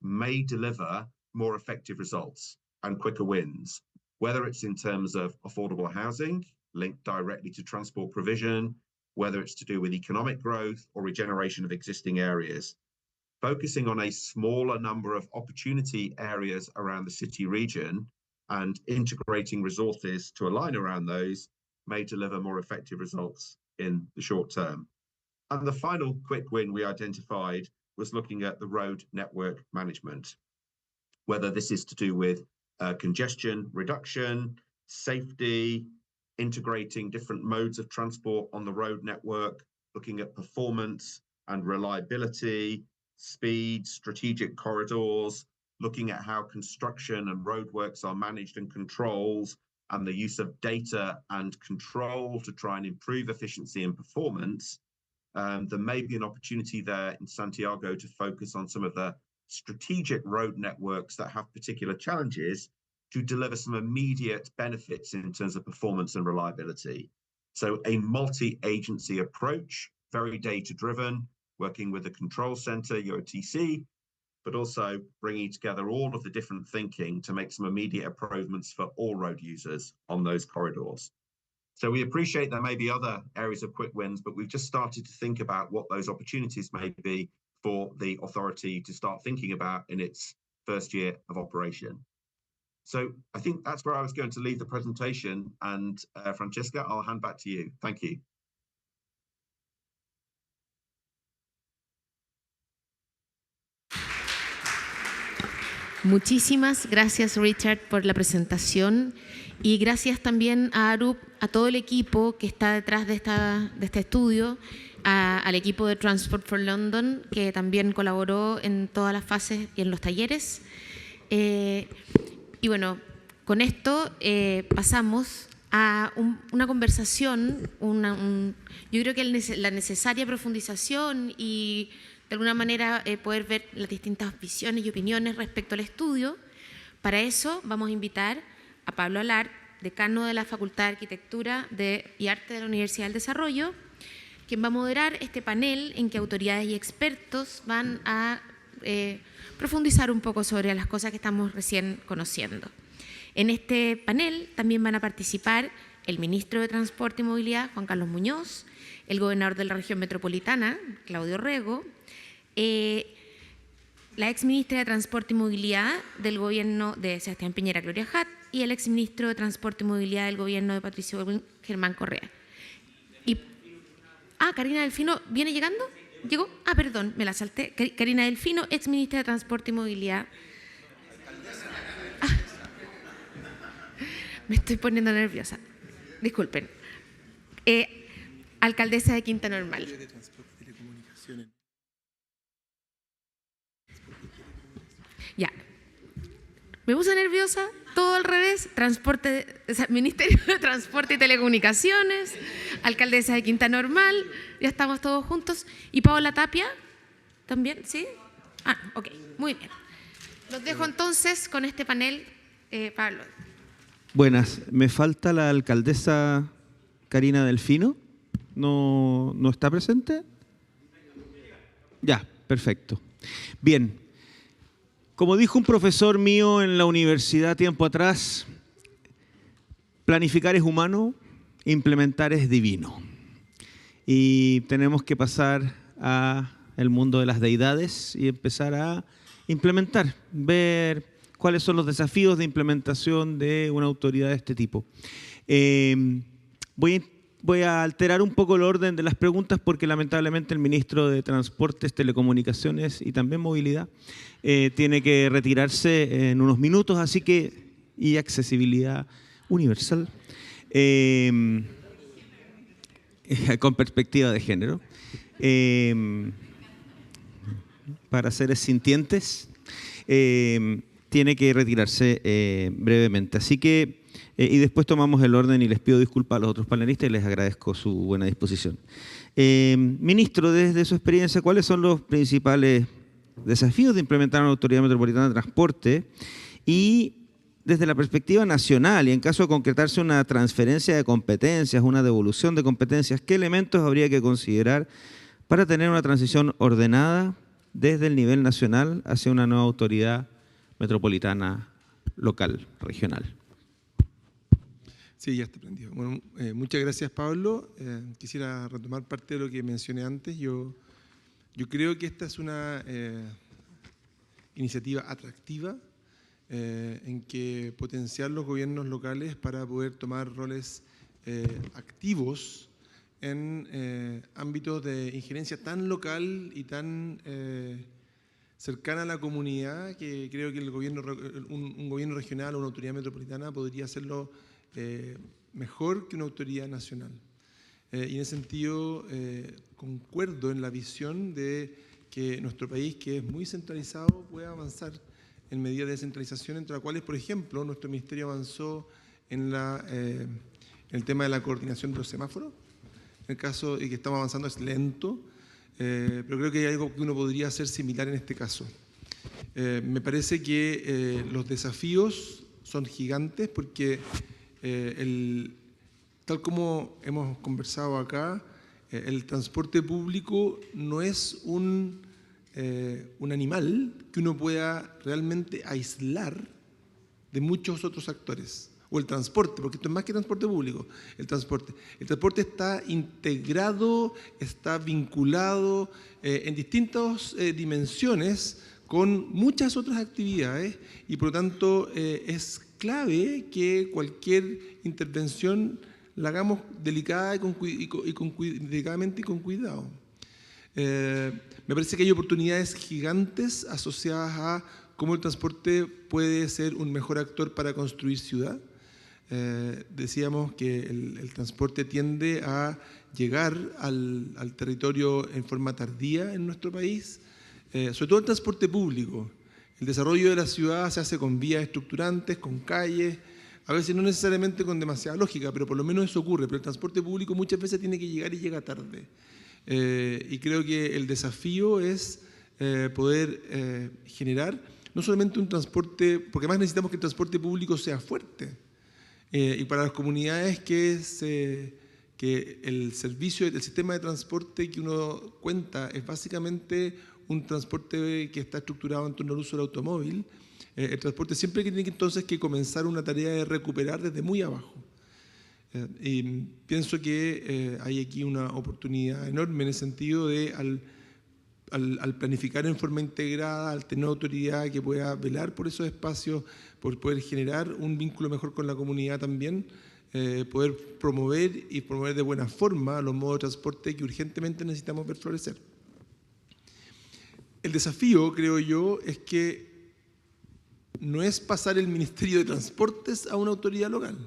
may deliver more effective results and quicker wins, whether it's in terms of affordable housing linked directly to transport provision, whether it's to do with economic growth or regeneration of existing areas. Focusing on a smaller number of opportunity areas around the city region and integrating resources to align around those may deliver more effective results in the short term. And the final quick win we identified was looking at the road network management, whether this is to do with congestion reduction, safety, integrating different modes of transport on the road network, looking at performance and reliability, speed, strategic corridors, looking at how construction and roadworks are managed and controlled, and the use of data and control to try and improve efficiency and performance. There may be an opportunity there in Santiago to focus on some of the strategic road networks that have particular challenges to deliver some immediate benefits in terms of performance and reliability. So a multi-agency approach, very data-driven, working with the control center, UOTC, but also bringing together all of the different thinking to make some immediate improvements for all road users on those corridors. So we appreciate there may be other areas of quick wins, but we've just started to think about what those opportunities may be for the authority to start thinking about in its first year of operation. So I think that's where I was going to leave the presentation. And Francesca, I'll hand back to you. Thank you. Muchísimas gracias, Richard, por la presentación, y gracias también a Arup, a todo el equipo que está detrás de este estudio, al equipo de Transport for London, que también colaboró en todas las fases y en los talleres. Y bueno, con esto pasamos a una conversación, yo creo que la necesaria profundización y de alguna manera poder ver las distintas visiones y opiniones respecto al estudio. Para eso vamos a invitar a Pablo Alart, decano de la Facultad de Arquitectura y Arte de la Universidad del Desarrollo, quien va a moderar este panel en que autoridades y expertos van a profundizar un poco sobre las cosas que estamos recién conociendo. En este panel también van a participar el ministro de Transporte y Movilidad, Juan Carlos Muñoz, el gobernador de la región metropolitana, Claudio Rego, la exministra de Transporte y Movilidad del gobierno de Sebastián Piñera, Gloria Hutt, y el exministro de Transporte y Movilidad del gobierno de Patricio Aylwin, Germán Correa. Karina Delfino, ¿viene llegando? ¿Llegó? Perdón, me la salté. Karina Delfino, exministra de Transporte y Movilidad. Me estoy poniendo nerviosa. Disculpen. Alcaldesa de Quinta Normal. Ya. Me puse nerviosa, todo al revés. Ministerio de Transporte y Telecomunicaciones, alcaldesa de Quinta Normal, ya estamos todos juntos. ¿Y Paola Tapia? ¿También? ¿Sí? Ok, muy bien. Los dejo entonces con este panel. Pablo. Buenas, me falta la alcaldesa Karina Delfino. ¿No está presente? Ya, perfecto. Bien. Como dijo un profesor mío en la universidad tiempo atrás, planificar es humano, implementar es divino. Y tenemos que pasar al mundo de las deidades y empezar a implementar, ver cuáles son los desafíos de implementación de una autoridad de este tipo. Voy a alterar un poco el orden de las preguntas porque lamentablemente el ministro de Transportes, Telecomunicaciones y también Movilidad tiene que retirarse en unos minutos, así que, y accesibilidad universal, con perspectiva de género, para seres sintientes, tiene que retirarse brevemente. Así que, y después tomamos el orden y les pido disculpas a los otros panelistas y les agradezco su buena disposición. Ministro, desde su experiencia, ¿cuáles son los principales desafíos de implementar una autoridad metropolitana de transporte? Y desde la perspectiva nacional, y en caso de concretarse una transferencia de competencias, una devolución de competencias, ¿qué elementos habría que considerar para tener una transición ordenada desde el nivel nacional hacia una nueva autoridad metropolitana local, regional? Sí, ya está prendido. Bueno, muchas gracias, Pablo. Quisiera retomar parte de lo que mencioné antes. Yo creo que esta es una iniciativa atractiva en que potenciar los gobiernos locales para poder tomar roles activos en ámbitos de injerencia tan local y tan cercana a la comunidad, que creo que un gobierno regional o una autoridad metropolitana podría hacerlo mejor que una autoridad nacional. Y en ese sentido concuerdo en la visión de que nuestro país, que es muy centralizado, pueda avanzar en medidas de descentralización, entre las cuales, por ejemplo, nuestro ministerio avanzó en el tema de la coordinación de los semáforos. En el caso de que estamos avanzando es lento, pero creo que hay algo que uno podría hacer similar en este caso. Me parece que los desafíos son gigantes porque tal como hemos conversado acá, el transporte público no es un animal que uno pueda realmente aislar de muchos otros actores. O el transporte, porque esto es más que transporte público, el transporte. El transporte está integrado, está vinculado en distintas dimensiones con muchas otras actividades y por lo tanto es clave que cualquier intervención la hagamos delicada delicadamente y con cuidado. Me parece que hay oportunidades gigantes asociadas a cómo el transporte puede ser un mejor actor para construir ciudad. Decíamos que el transporte tiende a llegar al territorio en forma tardía en nuestro país, sobre todo el transporte público. El desarrollo de la ciudad se hace con vías estructurantes, con calles, a veces no necesariamente con demasiada lógica, pero por lo menos eso ocurre. Pero el transporte público muchas veces tiene que llegar y llega tarde. Y creo que el desafío es poder generar no solamente un transporte, porque además necesitamos que el transporte público sea fuerte. Y para las comunidades que el servicio, el sistema de transporte que uno cuenta es básicamente un transporte que está estructurado en torno al uso del automóvil, el transporte siempre tiene entonces que comenzar una tarea de recuperar desde muy abajo. Y pienso que hay aquí una oportunidad enorme en el sentido de al planificar en forma integrada, al tener autoridad que pueda velar por esos espacios, por poder generar un vínculo mejor con la comunidad también, poder promover de buena forma los modos de transporte que urgentemente necesitamos ver florecer. El desafío, creo yo, es que no es pasar el Ministerio de Transportes a una autoridad local.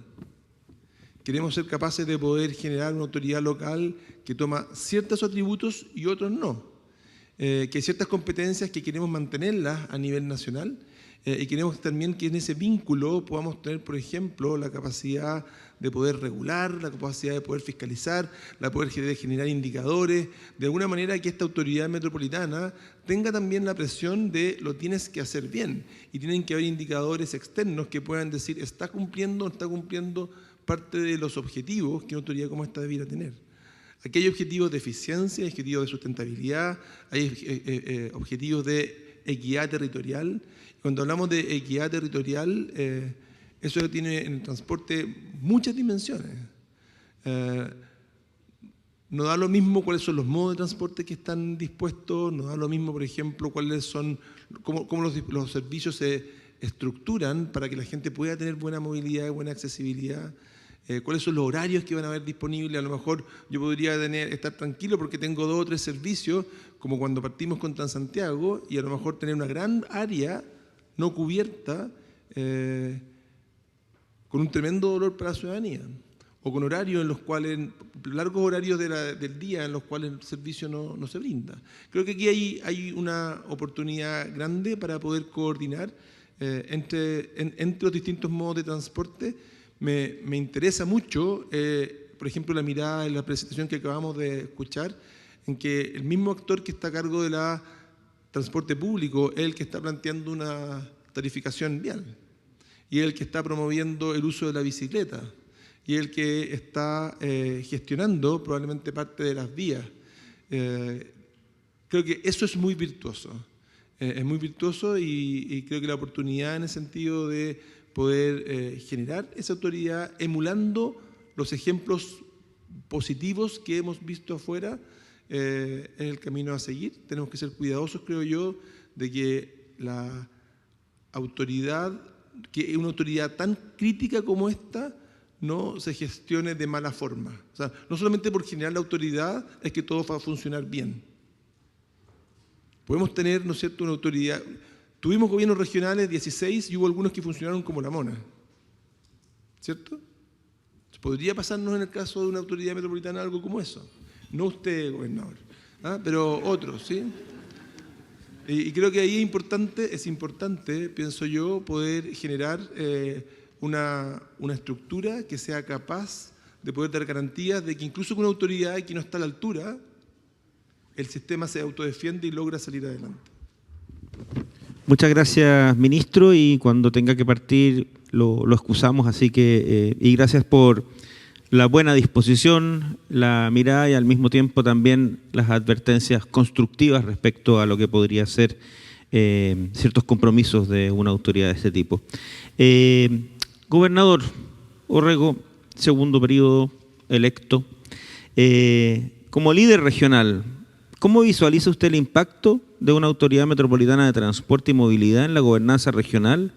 Queremos ser capaces de poder generar una autoridad local que toma ciertos atributos y otros no. Que hay ciertas competencias que queremos mantenerlas a nivel nacional y queremos también que en ese vínculo podamos tener, por ejemplo, la capacidad de poder regular, la capacidad de poder fiscalizar, la poder de generar indicadores, de alguna manera que esta autoridad metropolitana tenga también la presión de lo tienes que hacer bien y tienen que haber indicadores externos que puedan decir está cumpliendo o no está cumpliendo parte de los objetivos que una autoridad como esta debiera tener. Aquí hay objetivos de eficiencia, hay objetivos de sustentabilidad, hay objetivos de equidad territorial. Cuando hablamos de equidad territorial, eso tiene en el transporte muchas dimensiones. No da lo mismo cuáles son los modos de transporte que están dispuestos, no da lo mismo, por ejemplo, cómo los servicios se estructuran para que la gente pueda tener buena movilidad y buena accesibilidad. Cuáles son los horarios que van a haber disponibles. A lo mejor yo podría estar tranquilo porque tengo 2 o 3 servicios, como cuando partimos con Transantiago, y a lo mejor tener una gran área no cubierta con un tremendo dolor para la ciudadanía, o con horarios en los cuales, largos horarios del día en los cuales el servicio no se brinda. Creo que aquí hay una oportunidad grande para poder coordinar entre los distintos modos de transporte. Me interesa mucho, por ejemplo, la mirada en la presentación que acabamos de escuchar, en que el mismo actor que está a cargo del transporte público es el que está planteando una tarificación vial, y es el que está promoviendo el uso de la bicicleta, y es el que está gestionando probablemente parte de las vías. Creo que eso es muy virtuoso. Es muy virtuoso y creo que la oportunidad en el sentido de poder generar esa autoridad emulando los ejemplos positivos que hemos visto afuera es el camino a seguir. Tenemos que ser cuidadosos, creo yo, de que la autoridad, que una autoridad tan crítica como esta no se gestione de mala forma. O sea, no solamente por generar la autoridad es que todo va a funcionar bien. Podemos tener, ¿no es cierto?, una autoridad. Tuvimos gobiernos regionales 16 y hubo algunos que funcionaron como la mona, ¿cierto? Podría pasarnos en el caso de una autoridad metropolitana algo como eso. No usted, gobernador, pero otros, ¿sí? Y creo que ahí es importante, pienso yo, poder generar una estructura que sea capaz de poder dar garantías de que incluso con una autoridad que no está a la altura, el sistema se autodefiende y logra salir adelante. Muchas gracias, ministro, y cuando tenga que partir lo excusamos, así que, y gracias por la buena disposición, la mirada y al mismo tiempo también las advertencias constructivas respecto a lo que podría ser ciertos compromisos de una autoridad de este tipo. Gobernador Orrego, segundo periodo electo, como líder regional, ¿cómo visualiza usted el impacto de una autoridad metropolitana de transporte y movilidad en la gobernanza regional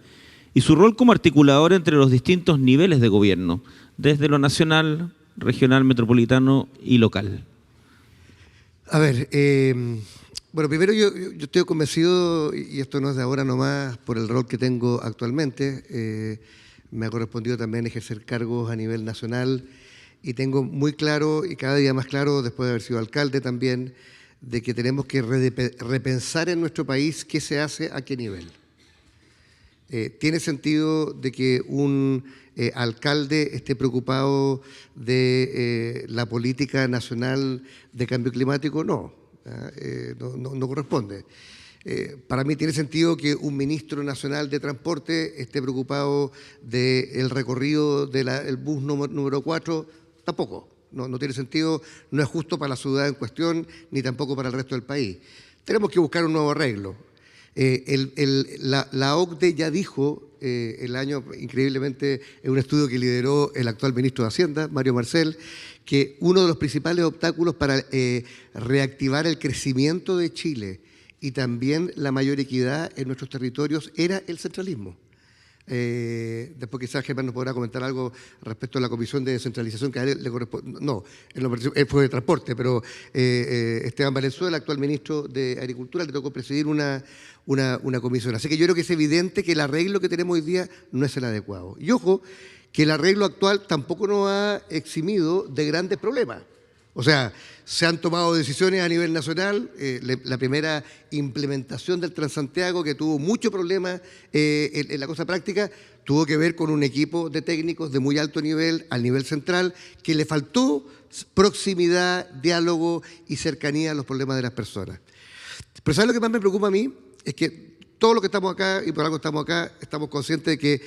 y su rol como articulador entre los distintos niveles de gobierno, desde lo nacional, regional, metropolitano y local? A ver, bueno, primero yo estoy convencido, y esto no es de ahora nomás, por el rol que tengo actualmente, me ha correspondido también ejercer cargos a nivel nacional y tengo muy claro, y cada día más claro, después de haber sido alcalde también, de que tenemos que repensar en nuestro país qué se hace a qué nivel. ¿Tiene sentido de que un alcalde esté preocupado de la política nacional de cambio climático? No, no corresponde. Para mí tiene sentido que un ministro nacional de transporte esté preocupado del recorrido del bus número 4, tampoco. No tiene sentido, no es justo para la ciudad en cuestión, ni tampoco para el resto del país. Tenemos que buscar un nuevo arreglo. La OCDE ya dijo el año, increíblemente, en un estudio que lideró el actual ministro de Hacienda, Mario Marcel, que uno de los principales obstáculos para reactivar el crecimiento de Chile y también la mayor equidad en nuestros territorios era el centralismo. Después quizás Germán nos podrá comentar algo respecto a la comisión de descentralización que a él le corresponde. No, él fue de transporte, pero Esteban Valenzuela, actual ministro de Agricultura, le tocó presidir una comisión. Así que yo creo que es evidente que el arreglo que tenemos hoy día no es el adecuado. Y ojo, que el arreglo actual tampoco nos ha eximido de grandes problemas. O sea, se han tomado decisiones a nivel nacional, la primera implementación del Transantiago, que tuvo muchos problemas en la cosa práctica, tuvo que ver con un equipo de técnicos de muy alto nivel, al nivel central, que le faltó proximidad, diálogo y cercanía a los problemas de las personas. Pero ¿sabes lo que más me preocupa a mí? Es que todos los que estamos acá, y por algo estamos acá, estamos conscientes de que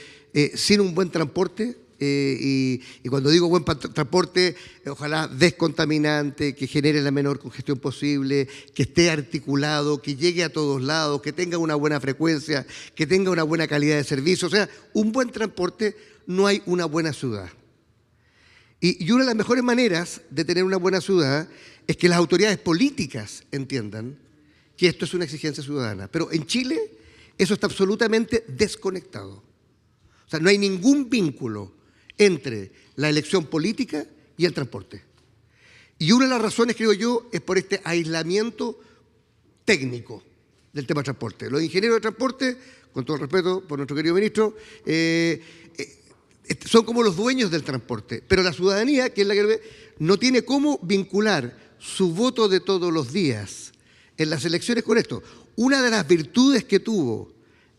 sin un buen transporte, y cuando digo buen transporte, ojalá descontaminante, que genere la menor congestión posible, que esté articulado, que llegue a todos lados, que tenga una buena frecuencia, que tenga una buena calidad de servicio. O sea, un buen transporte, no hay una buena ciudad. Y una de las mejores maneras de tener una buena ciudad es que las autoridades políticas entiendan que esto es una exigencia ciudadana. Pero en Chile eso está absolutamente desconectado. O sea, no hay ningún vínculo entre la elección política y el transporte. Y una de las razones, creo yo, es por este aislamiento técnico del tema del transporte. Los ingenieros de transporte, con todo el respeto por nuestro querido ministro, son como los dueños del transporte, pero la ciudadanía, que es la que no tiene cómo vincular su voto de todos los días en las elecciones con esto. Una de las virtudes que tuvo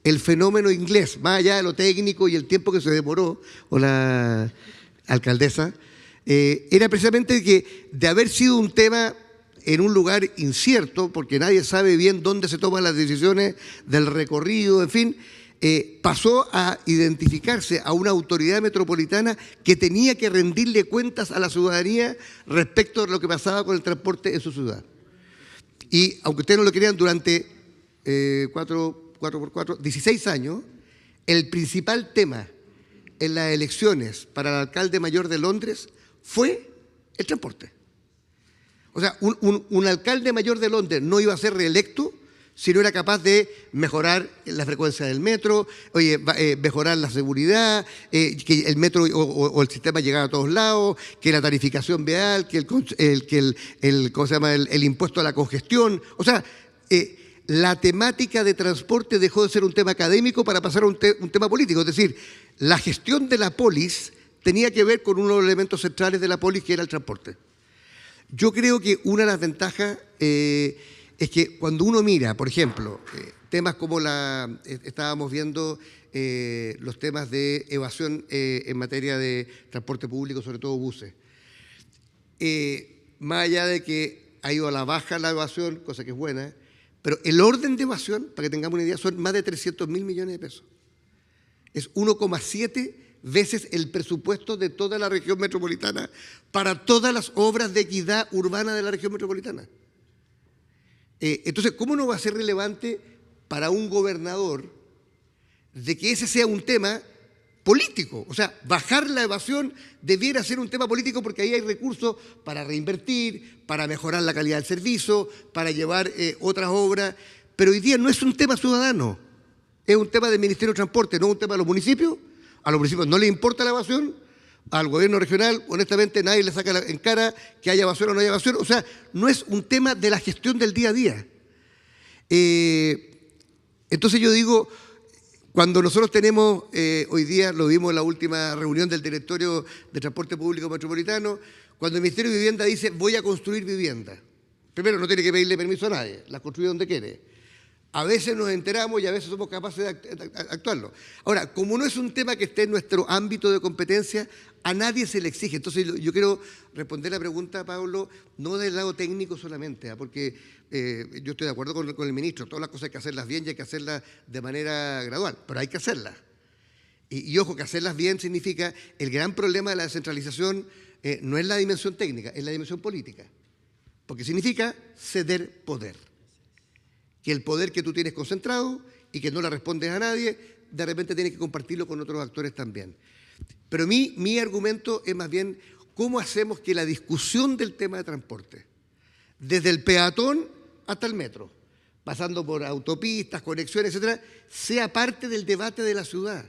el fenómeno inglés, más allá de lo técnico y el tiempo que se demoró, o la alcaldesa, era precisamente que de haber sido un tema en un lugar incierto, porque nadie sabe bien dónde se toman las decisiones del recorrido, en fin, pasó a identificarse a una autoridad metropolitana que tenía que rendirle cuentas a la ciudadanía respecto de lo que pasaba con el transporte en su ciudad. Y aunque ustedes no lo crean, durante 16 años, el principal tema en las elecciones para el alcalde mayor de Londres fue el transporte. O sea, un alcalde mayor de Londres no iba a ser reelecto si no era capaz de mejorar la frecuencia del metro, mejorar la seguridad, que el metro o el sistema llegara a todos lados, que la tarificación vial, que el impuesto a la congestión. O sea, la temática de transporte dejó de ser un tema académico para pasar a un tema político. Es decir, la gestión de la polis tenía que ver con uno de los elementos centrales de la polis, que era el transporte. Yo creo que una de las ventajas es que cuando uno mira, por ejemplo, temas como estábamos viendo los temas de evasión en materia de transporte público, sobre todo buses. Más allá de que ha ido a la baja la evasión, cosa que es buena, pero el orden de evasión, para que tengamos una idea, son más de 300.000 millones de pesos. Es 1,7 veces el presupuesto de toda la región metropolitana para todas las obras de equidad urbana de la región metropolitana. Entonces, ¿cómo no va a ser relevante para un gobernador de que ese sea un tema político? O sea, bajar la evasión debiera ser un tema político porque ahí hay recursos para reinvertir, para mejorar la calidad del servicio, para llevar otras obras, pero hoy día no es un tema ciudadano, es un tema del Ministerio de Transporte, no es un tema de los municipios. A los municipios no les importa la evasión, al gobierno regional, honestamente, nadie le saca en cara que haya evasión o no haya evasión. O sea, no es un tema de la gestión del día a día. Entonces yo digo, cuando nosotros tenemos, hoy día lo vimos en la última reunión del Directorio de Transporte Público Metropolitano, cuando el Ministerio de Vivienda dice voy a construir vivienda. Primero, no tiene que pedirle permiso a nadie, las construye donde quiere. A veces nos enteramos y a veces somos capaces de actuarlo. Ahora, como no es un tema que esté en nuestro ámbito de competencia, a nadie se le exige. Entonces yo quiero responder la pregunta, Pablo, no del lado técnico solamente, porque yo estoy de acuerdo con el ministro, todas las cosas hay que hacerlas bien y hay que hacerlas de manera gradual, pero hay que hacerlas. Y ojo, que hacerlas bien significa, el gran problema de la descentralización no es la dimensión técnica, es la dimensión política, porque significa ceder poder. Que el poder que tú tienes concentrado y que no le respondes a nadie, de repente tienes que compartirlo con otros actores también. Pero mi argumento es más bien cómo hacemos que la discusión del tema de transporte, desde el peatón hasta el metro, pasando por autopistas, conexiones, etcétera, sea parte del debate de la ciudad.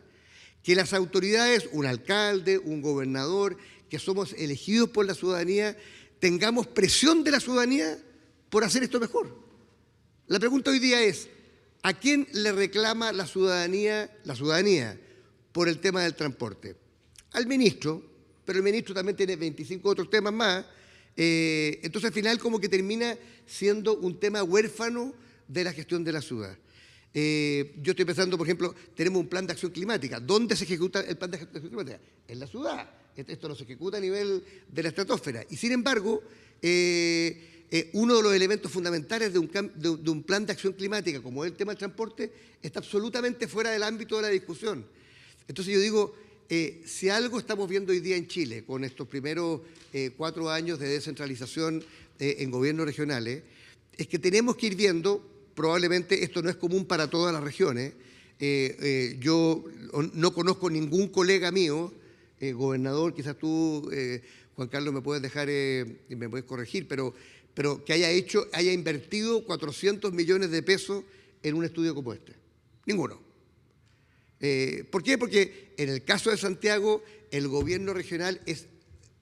Que las autoridades, un alcalde, un gobernador, que somos elegidos por la ciudadanía, tengamos presión de la ciudadanía por hacer esto mejor. La pregunta hoy día es, ¿a quién le reclama la ciudadanía por el tema del transporte? Al ministro, pero el ministro también tiene 25 otros temas más, entonces al final como que termina siendo un tema huérfano de la gestión de la ciudad. Yo estoy pensando, por ejemplo, tenemos un plan de acción climática. ¿Dónde se ejecuta el plan de acción climática? En la ciudad. Esto no se ejecuta a nivel de la estratosfera. Y sin embargo, uno de los elementos fundamentales de un plan de acción climática, como es el tema del transporte, está absolutamente fuera del ámbito de la discusión. Entonces yo digo, si algo estamos viendo hoy día en Chile, con estos primeros 4 años de descentralización en gobiernos regionales, es que tenemos que ir viendo, probablemente esto no es común para todas las regiones, yo no conozco ningún colega mío, gobernador, quizás tú, Juan Carlos, me puedes dejar, me puedes corregir, pero que haya invertido 400 millones de pesos en un estudio como este. Ninguno. ¿Por qué? Porque en el caso de Santiago, el gobierno regional es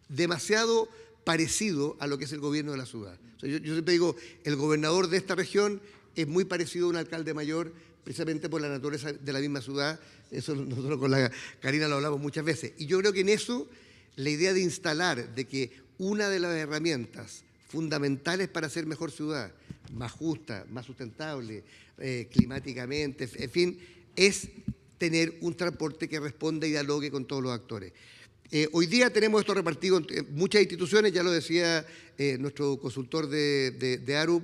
demasiado parecido a lo que es el gobierno de la ciudad. O sea, yo siempre digo, el gobernador de esta región es muy parecido a un alcalde mayor, precisamente por la naturaleza de la misma ciudad. Eso nosotros con la Karina lo hablamos muchas veces. Y yo creo que en eso, la idea de instalar de que una de las herramientas fundamentales para hacer mejor ciudad, más justa, más sustentable, climáticamente, en fin, es tener un transporte que responda y dialogue con todos los actores. Hoy día tenemos esto repartido en muchas instituciones, ya lo decía nuestro consultor de ARUP,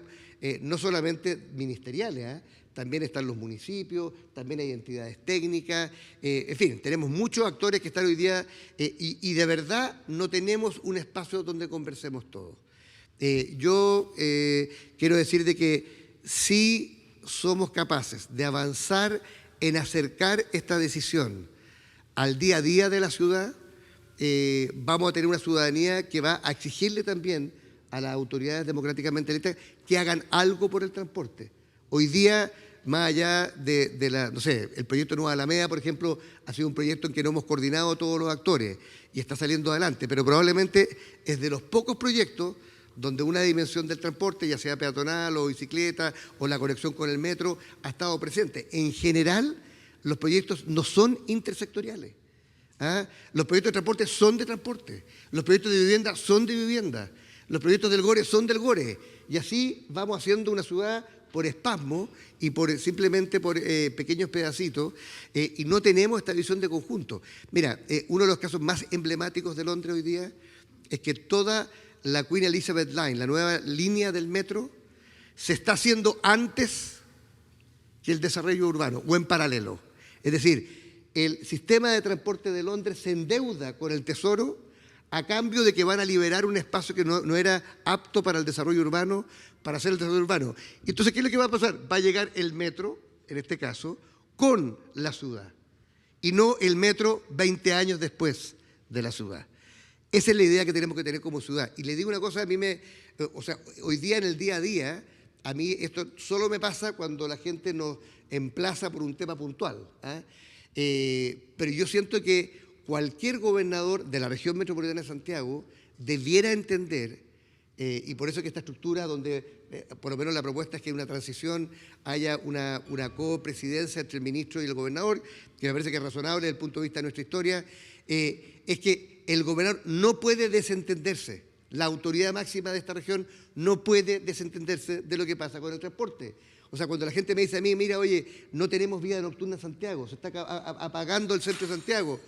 no solamente ministeriales, también están los municipios, también hay entidades técnicas, en fin, tenemos muchos actores que están hoy día y de verdad no tenemos un espacio donde conversemos todos. Yo quiero decir de que si somos capaces de avanzar en acercar esta decisión al día a día de la ciudad, vamos a tener una ciudadanía que va a exigirle también a las autoridades democráticamente electas que hagan algo por el transporte. Hoy día, más allá de no sé, el proyecto Nueva Alameda, por ejemplo, ha sido un proyecto en que no hemos coordinado todos los actores y está saliendo adelante, pero probablemente es de los pocos proyectos donde una dimensión del transporte, ya sea peatonal o bicicleta o la conexión con el metro, ha estado presente. En general, los proyectos no son intersectoriales. Los proyectos de transporte son de transporte, los proyectos de vivienda son de vivienda, los proyectos del GORE son del GORE, y así vamos haciendo una ciudad por espasmo y simplemente por pequeños pedacitos, y no tenemos esta visión de conjunto. Mira, uno de los casos más emblemáticos de Londres hoy día es que toda la Queen Elizabeth Line, la nueva línea del metro, se está haciendo antes que el desarrollo urbano o en paralelo. Es decir, el sistema de transporte de Londres se endeuda con el Tesoro a cambio de que van a liberar un espacio que no era apto para el desarrollo urbano, para hacer el desarrollo urbano. Y entonces, ¿qué es lo que va a pasar? Va a llegar el metro, en este caso, con la ciudad, y no el metro 20 años después de la ciudad. Esa es la idea que tenemos que tener como ciudad. Y le digo una cosa, hoy día en el día a día, a mí esto solo me pasa cuando la gente nos emplaza por un tema puntual. Pero yo siento que cualquier gobernador de la región metropolitana de Santiago debiera entender, y por eso que esta estructura donde, por lo menos la propuesta es que en una transición haya una copresidencia entre el ministro y el gobernador, que me parece que es razonable desde el punto de vista de nuestra historia, es que el gobernador no puede desentenderse, la autoridad máxima de esta región no puede desentenderse de lo que pasa con el transporte. O sea, cuando la gente me dice a mí, mira, oye, no tenemos vida nocturna en Santiago, se está apagando el centro de Santiago.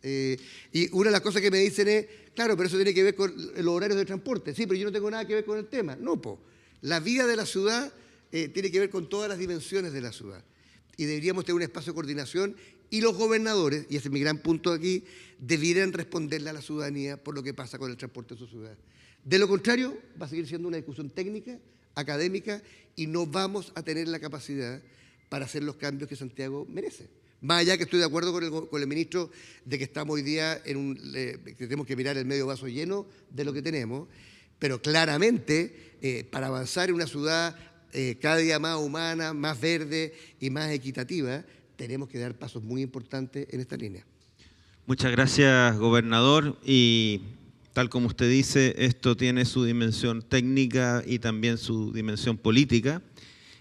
Y una de las cosas que me dicen es, claro, pero eso tiene que ver con los horarios de transporte. Sí, pero yo no tengo nada que ver con el tema. No, la vida de la ciudad tiene que ver con todas las dimensiones de la ciudad. Y deberíamos tener un espacio de coordinación, y los gobernadores, y ese es mi gran punto aquí, debieran responderle a la ciudadanía por lo que pasa con el transporte de su ciudad. De lo contrario, va a seguir siendo una discusión técnica, académica, y no vamos a tener la capacidad para hacer los cambios que Santiago merece. Más allá que estoy de acuerdo con el ministro de que estamos hoy día que tenemos que mirar el medio vaso lleno de lo que tenemos, pero claramente para avanzar en una ciudad cada día más humana, más verde y más equitativa, tenemos que dar pasos muy importantes en esta línea. Muchas gracias, gobernador. Y tal como usted dice, esto tiene su dimensión técnica y también su dimensión política.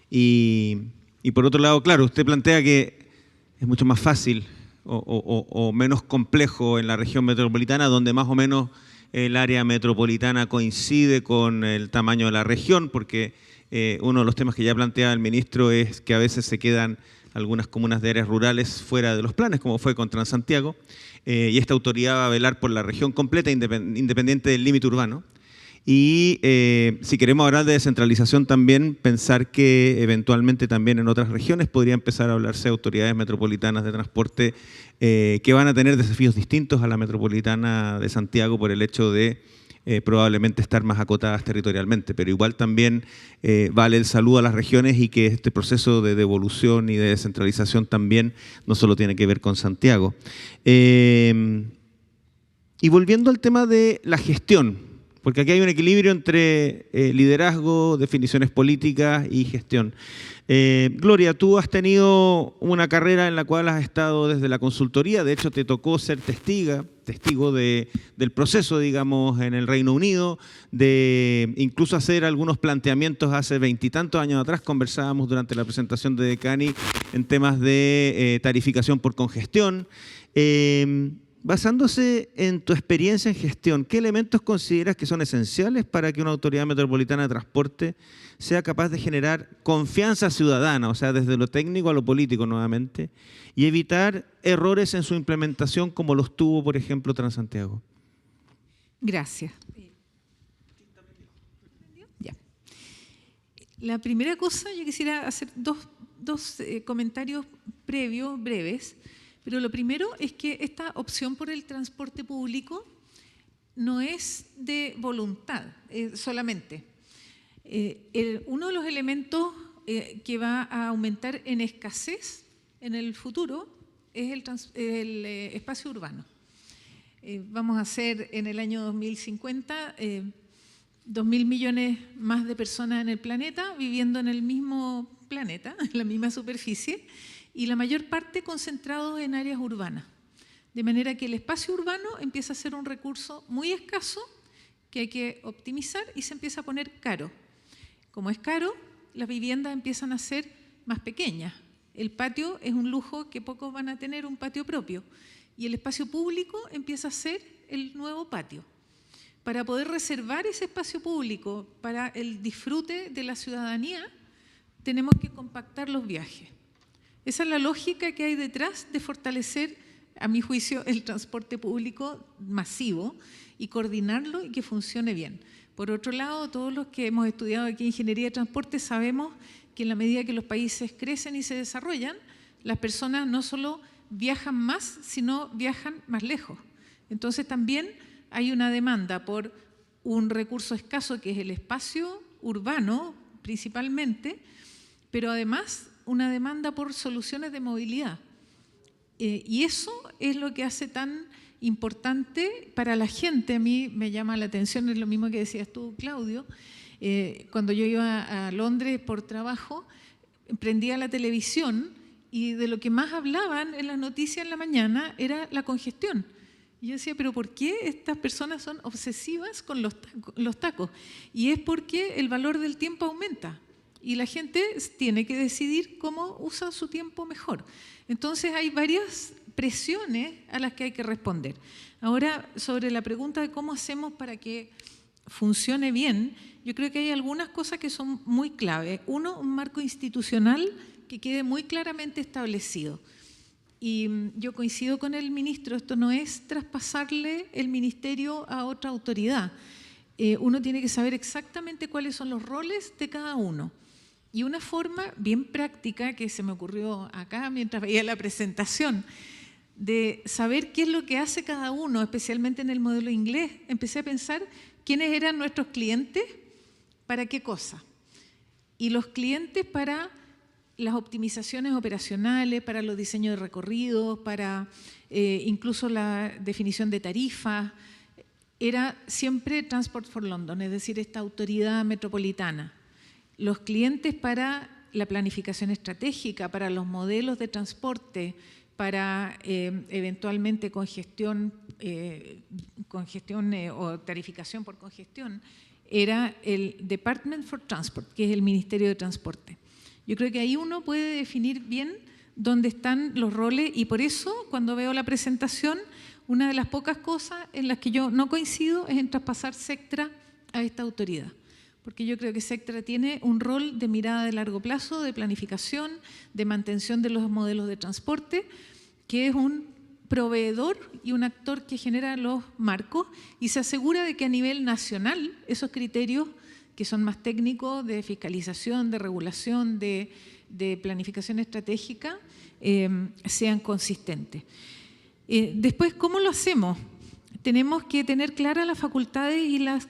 Y por otro lado, claro, usted plantea que es mucho más fácil o menos complejo en la región metropolitana, donde más o menos el área metropolitana coincide con el tamaño de la región, porque uno de los temas que ya planteaba el ministro es que a veces se quedan algunas comunas de áreas rurales fuera de los planes, como fue con Transantiago, y esta autoridad va a velar por la región completa, independiente del límite urbano. Y si queremos hablar de descentralización también, pensar que eventualmente también en otras regiones podría empezar a hablarse de autoridades metropolitanas de transporte que van a tener desafíos distintos a la metropolitana de Santiago por el hecho de probablemente estar más acotadas territorialmente, pero igual también vale el saludo a las regiones y que este proceso de devolución y de descentralización también no solo tiene que ver con Santiago. Y volviendo al tema de la gestión, porque aquí hay un equilibrio entre liderazgo, definiciones políticas y gestión. Gloria, tú has tenido una carrera en la cual has estado desde la consultoría, de hecho te tocó ser testigo del proceso, digamos, en el Reino Unido, de incluso hacer algunos planteamientos hace 20 y tantos años atrás. Conversábamos durante la presentación de Decani en temas de tarificación por congestión. Basándose en tu experiencia en gestión, ¿qué elementos consideras que son esenciales para que una autoridad metropolitana de transporte sea capaz de generar confianza ciudadana, o sea, desde lo técnico a lo político nuevamente, y evitar errores en su implementación como los tuvo, por ejemplo, Transantiago? Gracias. Ya. La primera cosa, yo quisiera hacer dos comentarios previos, breves. Pero lo primero es que esta opción por el transporte público no es de voluntad solamente. Uno de los elementos que va a aumentar en escasez en el futuro es el espacio urbano. Vamos a ser en el año 2050 2.000 millones más de personas en el planeta viviendo en el mismo planeta, en la misma superficie, y la mayor parte concentrados en áreas urbanas. De manera que el espacio urbano empieza a ser un recurso muy escaso que hay que optimizar y se empieza a poner caro. Como es caro, las viviendas empiezan a ser más pequeñas. El patio es un lujo que pocos van a tener un patio propio y el espacio público empieza a ser el nuevo patio. Para poder reservar ese espacio público para el disfrute de la ciudadanía, tenemos que compactar los viajes. Esa es la lógica que hay detrás de fortalecer, a mi juicio, el transporte público masivo y coordinarlo y que funcione bien. Por otro lado, todos los que hemos estudiado aquí Ingeniería de Transporte sabemos que en la medida que los países crecen y se desarrollan, las personas no solo viajan más, sino viajan más lejos. Entonces también hay una demanda por un recurso escaso que es el espacio urbano principalmente, pero además una demanda por soluciones de movilidad. Y eso es lo que hace tan importante para la gente. A mí me llama la atención, es lo mismo que decías tú, Claudio. Cuando yo iba a Londres por trabajo, prendía la televisión y de lo que más hablaban en las noticias en la mañana era la congestión. Y yo decía, ¿pero por qué estas personas son obsesivas con los tacos? Y es porque el valor del tiempo aumenta y la gente tiene que decidir cómo usa su tiempo mejor. Entonces hay varias presiones a las que hay que responder. Ahora, sobre la pregunta de cómo hacemos para que funcione bien, yo creo que hay algunas cosas que son muy clave. Uno, un marco institucional que quede muy claramente establecido. Y yo coincido con el ministro, esto no es traspasarle el ministerio a otra autoridad. Uno tiene que saber exactamente cuáles son los roles de cada uno. Y una forma bien práctica que se me ocurrió acá mientras veía la presentación, de saber qué es lo que hace cada uno, especialmente en el modelo inglés, empecé a pensar quiénes eran nuestros clientes, para qué cosa. Y los clientes para las optimizaciones operacionales, para los diseños de recorridos, para incluso la definición de tarifas, era siempre Transport for London, es decir, esta autoridad metropolitana. Los clientes para la planificación estratégica, para los modelos de transporte, para eventualmente congestión o tarificación por congestión, era el Department for Transport, que es el Ministerio de Transporte. Yo creo que ahí uno puede definir bien dónde están los roles y por eso cuando veo la presentación, una de las pocas cosas en las que yo no coincido es en traspasar Sectra a esta autoridad. Porque yo creo que Sectra tiene un rol de mirada de largo plazo, de planificación, de mantención de los modelos de transporte, que es un proveedor y un actor que genera los marcos y se asegura de que a nivel nacional esos criterios que son más técnicos de fiscalización, de regulación, de planificación estratégica, sean consistentes. Después, ¿cómo lo hacemos? Tenemos que tener claras las facultades y las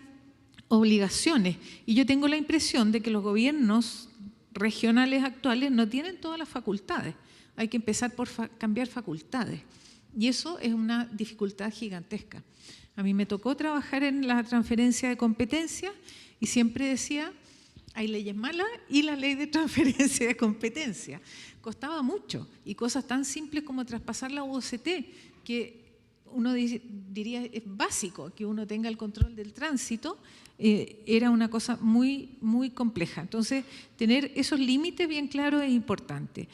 obligaciones. Y yo tengo la impresión de que los gobiernos regionales actuales no tienen todas las facultades. Hay que empezar por cambiar facultades. Y eso es una dificultad gigantesca. A mí me tocó trabajar en la transferencia de competencias y siempre decía, hay leyes malas y la ley de transferencia de competencia. Costaba mucho y cosas tan simples como traspasar la UOCT, que uno diría es básico, que uno tenga el control del tránsito, era una cosa muy, muy compleja. Entonces, tener esos límites bien claros es importante.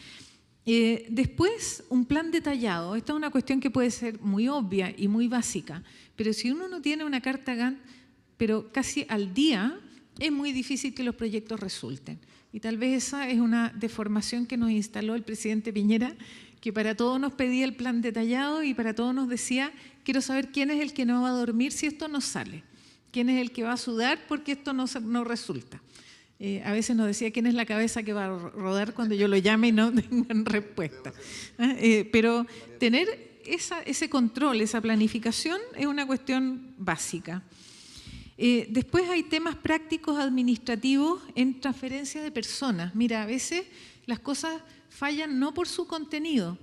Después, un plan detallado. Esta es una cuestión que puede ser muy obvia y muy básica, pero si uno no tiene una carta Gantt, pero casi al día, es muy difícil que los proyectos resulten. Y tal vez esa es una deformación que nos instaló el presidente Piñera, que para todos nos pedía el plan detallado y para todos nos decía, quiero saber quién es el que no va a dormir si esto no sale, quién es el que va a sudar porque esto no resulta. A veces nos decía quién es la cabeza que va a rodar cuando yo lo llame y no tengan respuesta. Pero tener ese control, esa planificación es una cuestión básica. Después hay temas prácticos administrativos en transferencia de personas. Mira, a veces las cosas fallan no por su contenido.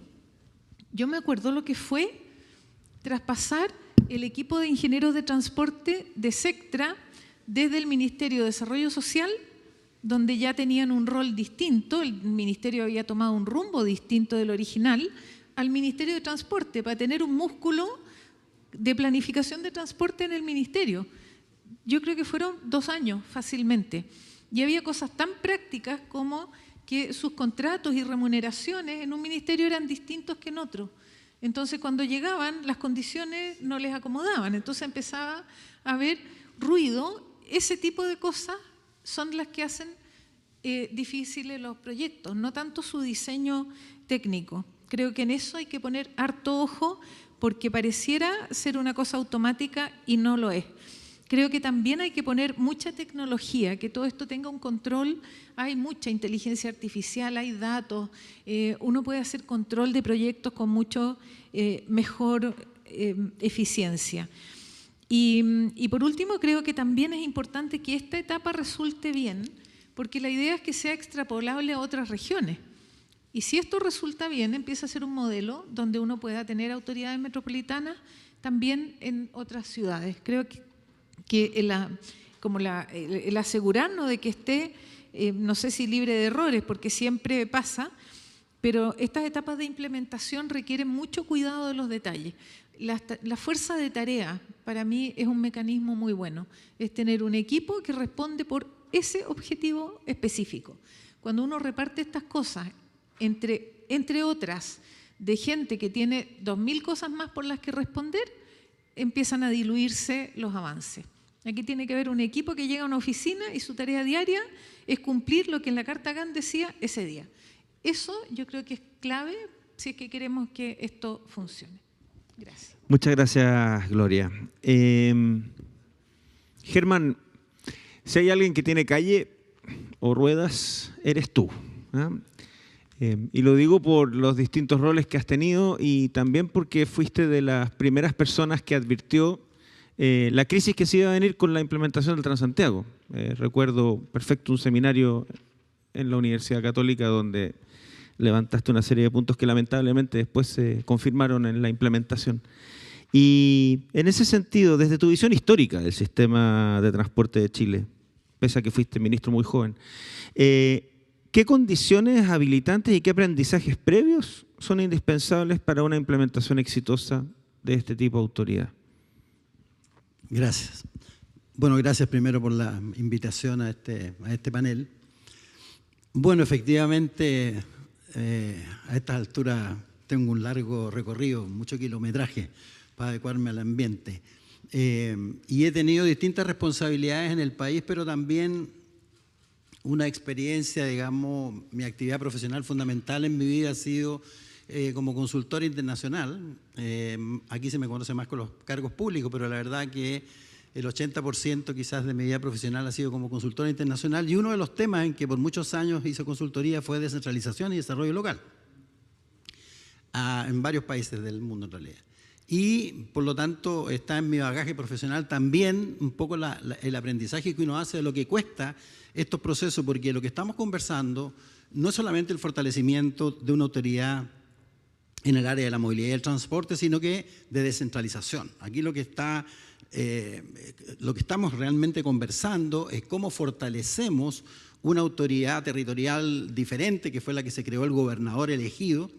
Yo me acuerdo lo que fue traspasar el equipo de ingenieros de transporte de Sectra desde el Ministerio de Desarrollo Social, donde ya tenían un rol distinto, el ministerio había tomado un rumbo distinto del original, al Ministerio de Transporte, para tener un músculo de planificación de transporte en el ministerio. yo creo que fueron 2 años fácilmente. Y había cosas tan prácticas como que sus contratos y remuneraciones en un ministerio eran distintos que en otro. Entonces, cuando llegaban, las condiciones no les acomodaban. Entonces empezaba a haber ruido. Ese tipo de cosas son las que hacen difíciles los proyectos, no tanto su diseño técnico. Creo que en eso hay que poner harto ojo porque pareciera ser una cosa automática y no lo es. Creo que también hay que poner mucha tecnología, que todo esto tenga un control. Hay mucha inteligencia artificial, hay datos. Uno puede hacer control de proyectos con mucho mejor eficiencia. Y por último, creo que también es importante que esta etapa resulte bien, porque la idea es que sea extrapolable a otras regiones. Y si esto resulta bien, empieza a ser un modelo donde uno pueda tener autoridades metropolitanas también en otras ciudades. Creo que el asegurarnos de que esté, no sé si libre de errores, porque siempre pasa, pero estas etapas de implementación requieren mucho cuidado de los detalles. La fuerza de tarea para mí es un mecanismo muy bueno, es tener un equipo que responde por ese objetivo específico. Cuando uno reparte estas cosas entre otras de gente que tiene 2000 cosas más por las que responder, empiezan a diluirse los avances. Aquí tiene que haber un equipo que llega a una oficina y su tarea diaria es cumplir lo que en la Carta GAN decía ese día. Eso yo creo que es clave si es que queremos que esto funcione. Gracias. Muchas gracias, Gloria. Germán, si hay alguien que tiene calle o ruedas, eres tú. Y lo digo por los distintos roles que has tenido y también porque fuiste de las primeras personas que advirtió la crisis que se iba a venir con la implementación del Transantiago. Recuerdo perfecto un seminario en la Universidad Católica donde levantaste una serie de puntos que lamentablemente después se confirmaron en la implementación. Y en ese sentido, desde tu visión histórica del sistema de transporte de Chile, pese a que fuiste ministro muy joven, ¿qué condiciones habilitantes y qué aprendizajes previos son indispensables para una implementación exitosa de este tipo de autoridad? Gracias. Bueno, gracias primero por la invitación a este panel. Bueno, efectivamente, a estas alturas tengo un largo recorrido, mucho kilometraje para adecuarme al ambiente. Y he tenido distintas responsabilidades en el país, pero también una experiencia, digamos, mi actividad profesional fundamental en mi vida ha sido como consultor internacional. Aquí se me conoce más con los cargos públicos, pero la verdad que el 80% quizás de mi vida profesional ha sido como consultor internacional, y uno de los temas en que por muchos años hice consultoría fue descentralización y desarrollo local, en varios países del mundo en realidad. Y por lo tanto está en mi bagaje profesional también un poco el aprendizaje que uno hace de lo que cuesta estos procesos, porque lo que estamos conversando no es solamente el fortalecimiento de una autoridad en el área de la movilidad y el transporte, sino que de descentralización. Aquí lo que estamos realmente conversando es cómo fortalecemos una autoridad territorial diferente, que fue la que se creó el gobernador elegido,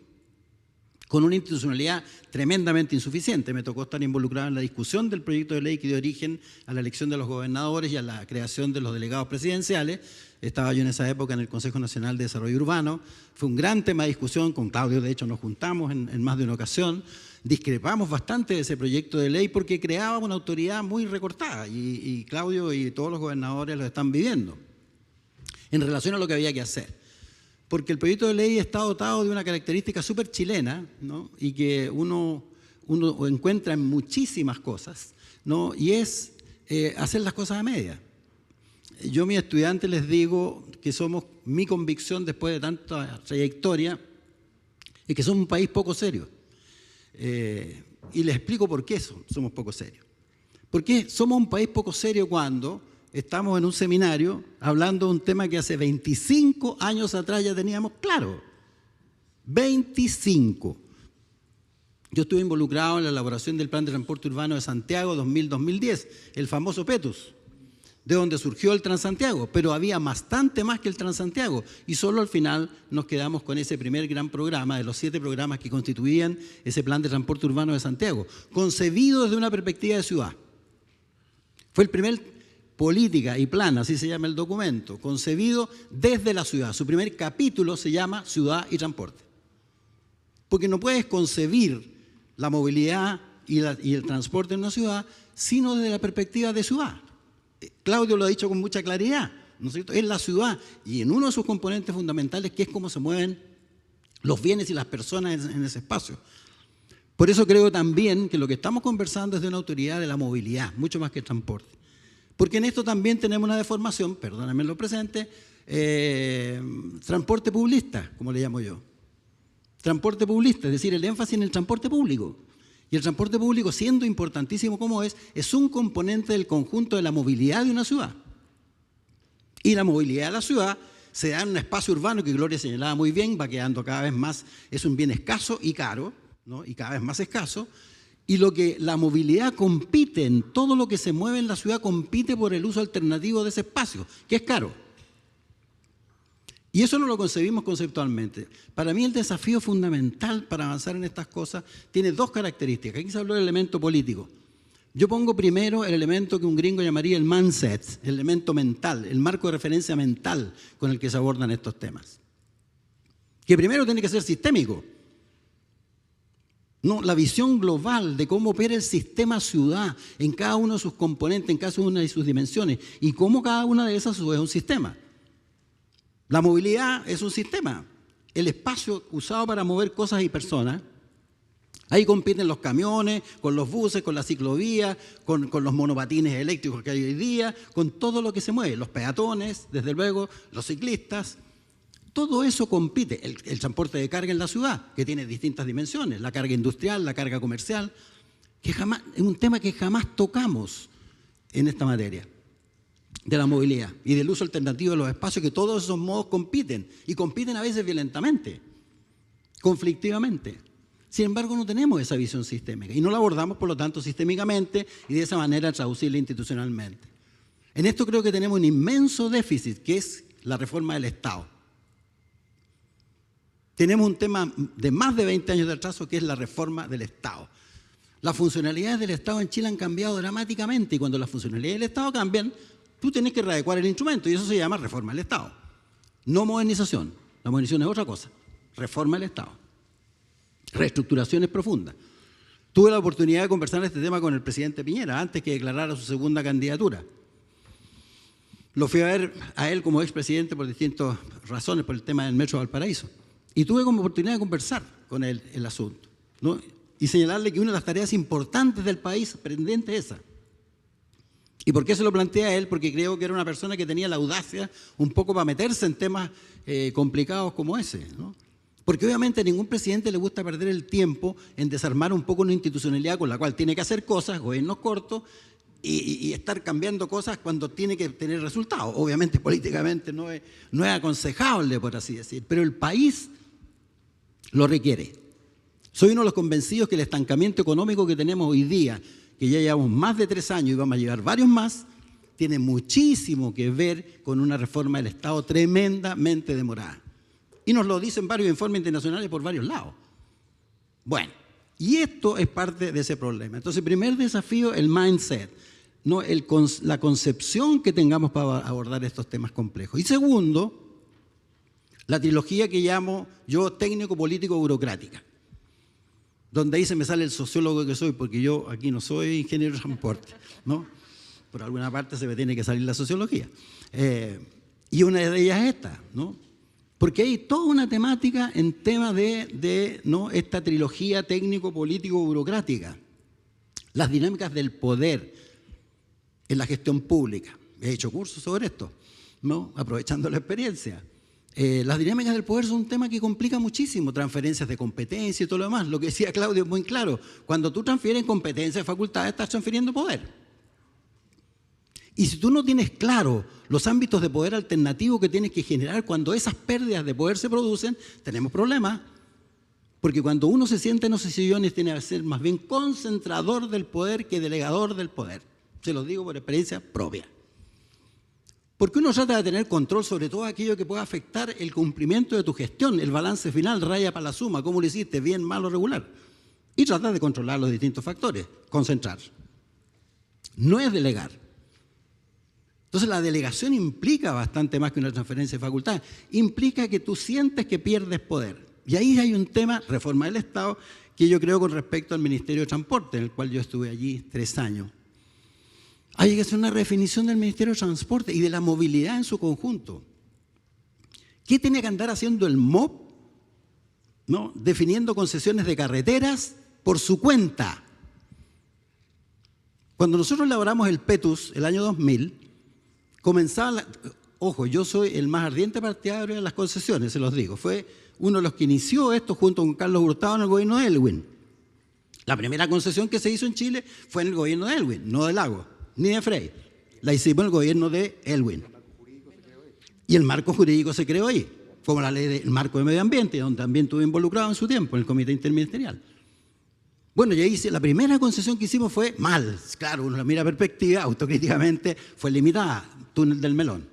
con una institucionalidad tremendamente insuficiente. Me tocó estar involucrado en la discusión del proyecto de ley que dio origen a la elección de los gobernadores y a la creación de los delegados presidenciales. Estaba yo en esa época en el Consejo Nacional de Desarrollo Urbano. Fue un gran tema de discusión. Con Claudio, de hecho, nos juntamos en más de una ocasión. Discrepamos bastante de ese proyecto de ley porque creaba una autoridad muy recortada, y Claudio y todos los gobernadores lo están viviendo en relación a lo que había que hacer. Porque el proyecto de ley está dotado de una característica súper chilena, ¿no? Y que uno encuentra en muchísimas cosas, ¿no? Y es hacer las cosas a media. Yo a mis estudiantes les digo que mi convicción después de tanta trayectoria es que somos un país poco serio. Y les explico por qué somos poco serios. Porque somos un país poco serio cuando estamos en un seminario hablando de un tema que hace 25 años atrás ya teníamos claro. 25. Yo estuve involucrado en la elaboración del Plan de Transporte Urbano de Santiago 2000-2010, el famoso PETUS, de donde surgió el Transantiago, pero había bastante más que el Transantiago, y solo al final nos quedamos con ese primer gran programa de los 7 programas que constituían ese Plan de Transporte Urbano de Santiago, concebido desde una perspectiva de ciudad. Fue el primer política y plan, así se llama el documento, concebido desde la ciudad. Su primer capítulo se llama Ciudad y Transporte. Porque no puedes concebir la movilidad y el transporte en una ciudad sino desde la perspectiva de ciudad. Claudio lo ha dicho con mucha claridad, ¿no es cierto? Es la ciudad y en uno de sus componentes fundamentales que es cómo se mueven los bienes y las personas en ese espacio. Por eso creo también que lo que estamos conversando es de una autoridad de la movilidad, mucho más que el transporte. Porque en esto también tenemos una deformación, perdóname lo presente, transporte publista, como le llamo yo. Transporte publista, es decir, el énfasis en el transporte público. Y el transporte público, siendo importantísimo como es un componente del conjunto de la movilidad de una ciudad. Y la movilidad de la ciudad se da en un espacio urbano que Gloria señalaba muy bien, va quedando cada vez más, es un bien escaso y caro, ¿no? Y cada vez más escaso. Y lo que la movilidad compite, en todo lo que se mueve en la ciudad, compite por el uso alternativo de ese espacio, que es caro. Y eso no lo concebimos conceptualmente. Para mí el desafío fundamental para avanzar en estas cosas tiene dos características. Aquí se habló del elemento político. Yo pongo primero el elemento que un gringo llamaría el mindset, el elemento mental, el marco de referencia mental con el que se abordan estos temas. Que primero tiene que ser sistémico. No, la visión global de cómo opera el sistema ciudad en cada uno de sus componentes, en cada una de sus dimensiones, y cómo cada una de esas es un sistema. La movilidad es un sistema. El espacio usado para mover cosas y personas, ahí compiten los camiones, con los buses, con las ciclovías, con los monopatines eléctricos que hay hoy día, con todo lo que se mueve, los peatones, desde luego, los ciclistas. Todo eso compite. El transporte de carga en la ciudad, que tiene distintas dimensiones, la carga industrial, la carga comercial, que jamás, es un tema que jamás tocamos en esta materia de la movilidad y del uso alternativo de los espacios, que todos esos modos compiten, y compiten a veces violentamente, conflictivamente. Sin embargo, no tenemos esa visión sistémica y no la abordamos, por lo tanto, sistémicamente y de esa manera traducirla institucionalmente. En esto creo que tenemos un inmenso déficit, que es la reforma del Estado. Tenemos un tema de más de 20 años de atraso, que es la reforma del Estado. Las funcionalidades del Estado en Chile han cambiado dramáticamente, y cuando las funcionalidades del Estado cambian, tú tienes que readecuar el instrumento, y eso se llama reforma del Estado. No modernización. La modernización es otra cosa. Reforma del Estado. Reestructuraciones profundas. Tuve la oportunidad de conversar este tema con el presidente Piñera antes que declarara su segunda candidatura. Lo fui a ver a él como expresidente por distintas razones, por el tema del Metro Valparaíso. Y tuve como oportunidad de conversar con él el asunto, ¿no? Y señalarle que una de las tareas importantes del país pendiente es esa. ¿Y por qué se lo plantea a él? Porque creo que era una persona que tenía la audacia un poco para meterse en temas complicados como ese, ¿no? Porque obviamente a ningún presidente le gusta perder el tiempo en desarmar un poco una institucionalidad con la cual tiene que hacer cosas, gobiernos cortos, y estar cambiando cosas cuando tiene que tener resultados. Obviamente políticamente no es aconsejable, por así decir, pero el país lo requiere. Soy uno de los convencidos que el estancamiento económico que tenemos hoy día, que ya llevamos más de 3 años y vamos a llevar varios más, tiene muchísimo que ver con una reforma del Estado tremendamente demorada. Y nos lo dicen varios informes internacionales por varios lados. Bueno, y esto es parte de ese problema. Entonces, primer desafío, el mindset, ¿no? La concepción que tengamos para abordar estos temas complejos. Y segundo, la trilogía que llamo yo técnico-político-burocrática, donde ahí se me sale el sociólogo que soy, porque yo aquí no soy ingeniero de transporte, ¿no? Por alguna parte se me tiene que salir la sociología. Y una de ellas es esta, ¿no? Porque hay toda una temática en tema de ¿no? esta trilogía técnico-político-burocrática. Las dinámicas del poder en la gestión pública. He hecho cursos sobre esto, ¿no? Aprovechando la experiencia. Las dinámicas del poder son un tema que complica muchísimo, transferencias de competencia y todo lo demás. Lo que decía Claudio es muy claro. Cuando tú transfieres competencias, facultades, estás transfiriendo poder. Y si tú no tienes claro los ámbitos de poder alternativo que tienes que generar cuando esas pérdidas de poder se producen, tenemos problemas. Porque cuando uno se siente en esos sillones tiene que ser más bien concentrador del poder que delegador del poder. Se lo digo por experiencia propia. Porque uno trata de tener control sobre todo aquello que pueda afectar el cumplimiento de tu gestión, el balance final, raya para la suma, cómo lo hiciste, bien, mal o regular. Y trata de controlar los distintos factores, concentrar. No es delegar. Entonces la delegación implica bastante más que una transferencia de facultades, implica que tú sientes que pierdes poder. Y ahí hay un tema, reforma del Estado, que yo creo con respecto al Ministerio de Transporte, en el cual yo estuve allí 3 años. Hay que hacer una redefinición del Ministerio de Transporte y de la movilidad en su conjunto. ¿Qué tiene que andar haciendo el MOP? ¿No? Definiendo concesiones de carreteras por su cuenta. Cuando nosotros elaboramos el PETUS, el año 2000, ojo, yo soy el más ardiente partidario de las concesiones, se los digo. Fue uno de los que inició esto junto con Carlos Hurtado en el gobierno de Elwin. La primera concesión que se hizo en Chile fue en el gobierno de Elwin, no de Lagos, ni de Frey. La hicimos en el gobierno de Elwin. Y el marco jurídico se creó ahí, como la ley del marco de medio ambiente, donde también estuve involucrado en su tiempo, en el comité interministerial. Bueno, y ahí la primera concesión que hicimos fue mal. Claro, uno la mira perspectiva, autocríticamente, fue limitada, túnel del Melón.